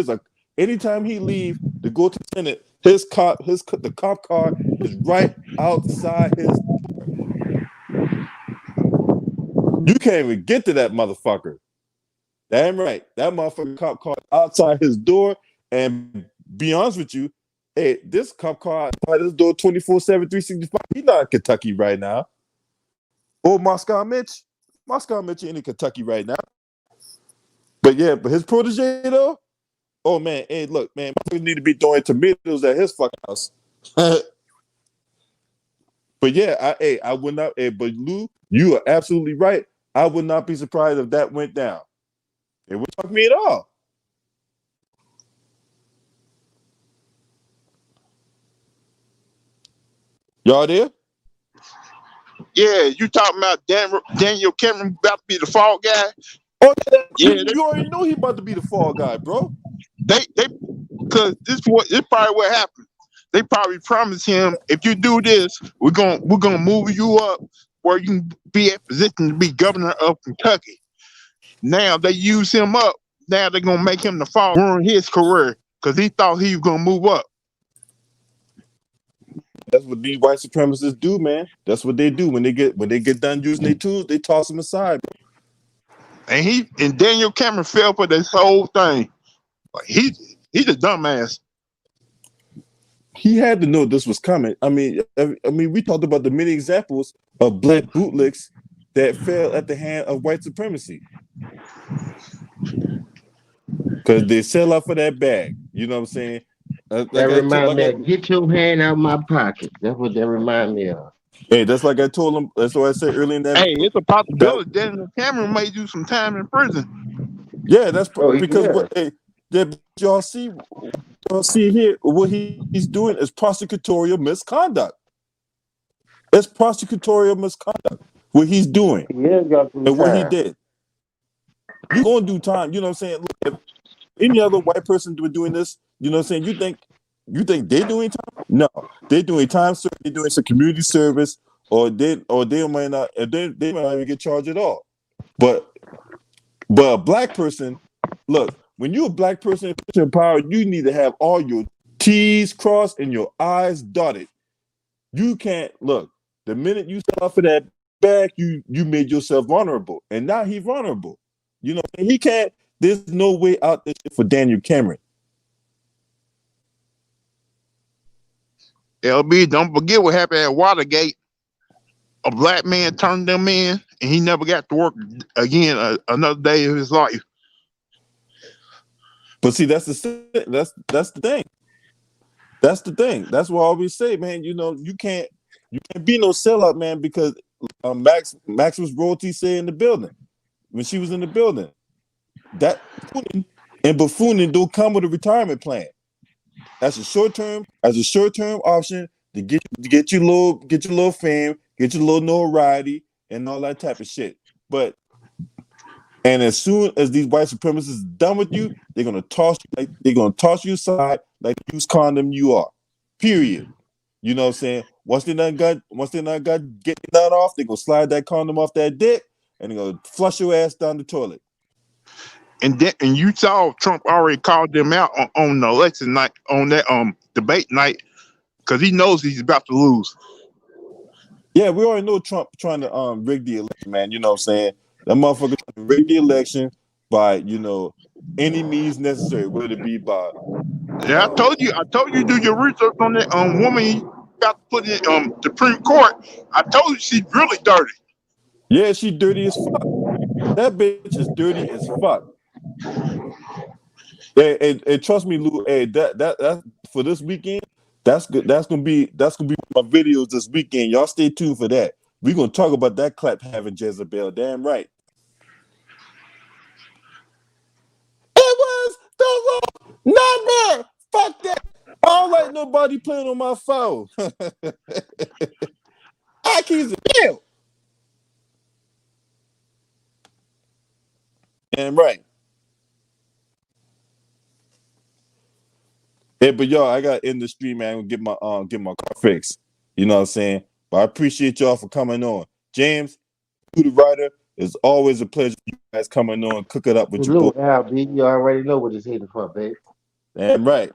anytime he leave to go to the Senate, the cop car is right outside his door. You can't even get to that motherfucker. Damn right. That motherfucker cop car outside his door. And be honest with you, hey, this cop car outside his door 24/7, 365. He's not in Kentucky right now. Oh, Moscow Mitch ain't in Kentucky right now. But his protege though, oh man, hey, look, man, we need to be throwing tomatoes at his fucking house. But yeah, I would not. But Lou, you are absolutely right. I would not be surprised if that went down. It wouldn't shock me at all. Y'all there? Yeah, you talking about Daniel Cameron about to be the fall guy? Oh yeah, you already know he about to be the fall guy, bro. They because this probably what happened. They probably promised him, if you do this, we're gonna move you up where you can be in position to be governor of Kentucky. Now they use him up. Now they're gonna make him the fall, ruin his career because he thought he was gonna move up. That's what these white supremacists do, man. That's what they do when they get done using their tools. They toss them aside, bro. And Daniel Cameron fell for this whole thing. Like he's a dumbass. He had to know this was coming. I mean, we talked about the many examples of black bootlicks that fell at the hand of white supremacy because they sell out for that bag. You know what I'm saying? That remind me of, get your hand out of my pocket. That's what that remind me of. Hey, that's like I told him. That's what I said earlier in that. Hey, it's a possibility Daniel Cameron may do some time in prison. Yeah, that's because y'all see here what he's doing is prosecutorial misconduct. It's prosecutorial misconduct. What he's doing and what he did. You're gonna do time. You know what I'm saying? Look, if any other white person doing this, you know what I'm saying? You think they're doing time? No, they're doing time. They're doing some community service, or they might not. They might not even get charged at all. But a black person, look, when you're a black person in power, you need to have all your T's crossed and your I's dotted. You can't look. The minute you sell out for that bag, you made yourself vulnerable, and now he's vulnerable. You know, he can't. There's no way out there for Daniel Cameron. LB, don't forget what happened at Watergate. A black man turned them in, and he never got to work again another day of his life. But see, that's the thing. That's the thing. That's what I always say, man. You know, you can't be no sellout, man, because Max was royalty say in the building when she was in the building. That and buffooning don't come with a retirement plan. That's a short term option to get your little fame, get your little notoriety, and all that type of shit. And as soon as these white supremacists are done with you, they're gonna toss you aside like the used condom you are. Period. You know what I'm saying? Once they not got getting that off, they're gonna slide that condom off that dick and they're gonna flush your ass down the toilet. And you saw Trump already called them out on the election night, on that debate night, because he knows he's about to lose. Yeah, we already know Trump trying to rig the election, man. You know what I'm saying? That motherfucker trying to rig the election by, you know, any means necessary, whether it be by Yeah, I told you to do your research on that woman you got to put in Supreme Court. I told you she's really dirty. Yeah, she dirty as fuck. That bitch is dirty as fuck. And trust me, Lou. Hey, that for this weekend, that's good. That's gonna be my videos this weekend. Y'all stay tuned for that. We're gonna talk about that clap having Jezebel. Damn right. It was the wrong number. Fuck that. I don't like nobody playing on my phone. I keep it real. Damn right. Hey, but y'all, I got in the street, man. I'm gonna get my car fixed. You know what I'm saying? But I appreciate y'all for coming on. James, you the writer. It's always a pleasure you guys coming on, cook it up with your boy. LB, you already know what it's here for, babe. Damn right.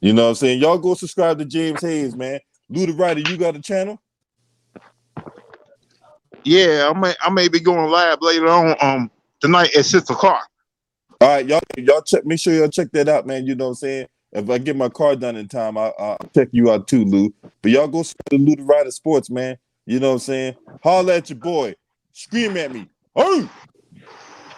You know what I'm saying? Y'all go subscribe to James Hayes, man. Lou the writer, you got a channel? Yeah, I may be going live later on tonight at 6:00. All right, y'all check. Make sure y'all check that out, man. You know what I'm saying? If I get my car done in time, I'll check you out too, Lou. But y'all go subscribe to Lou the Writer Sports, man. You know what I'm saying? Holla at your boy. Scream at me. Oh!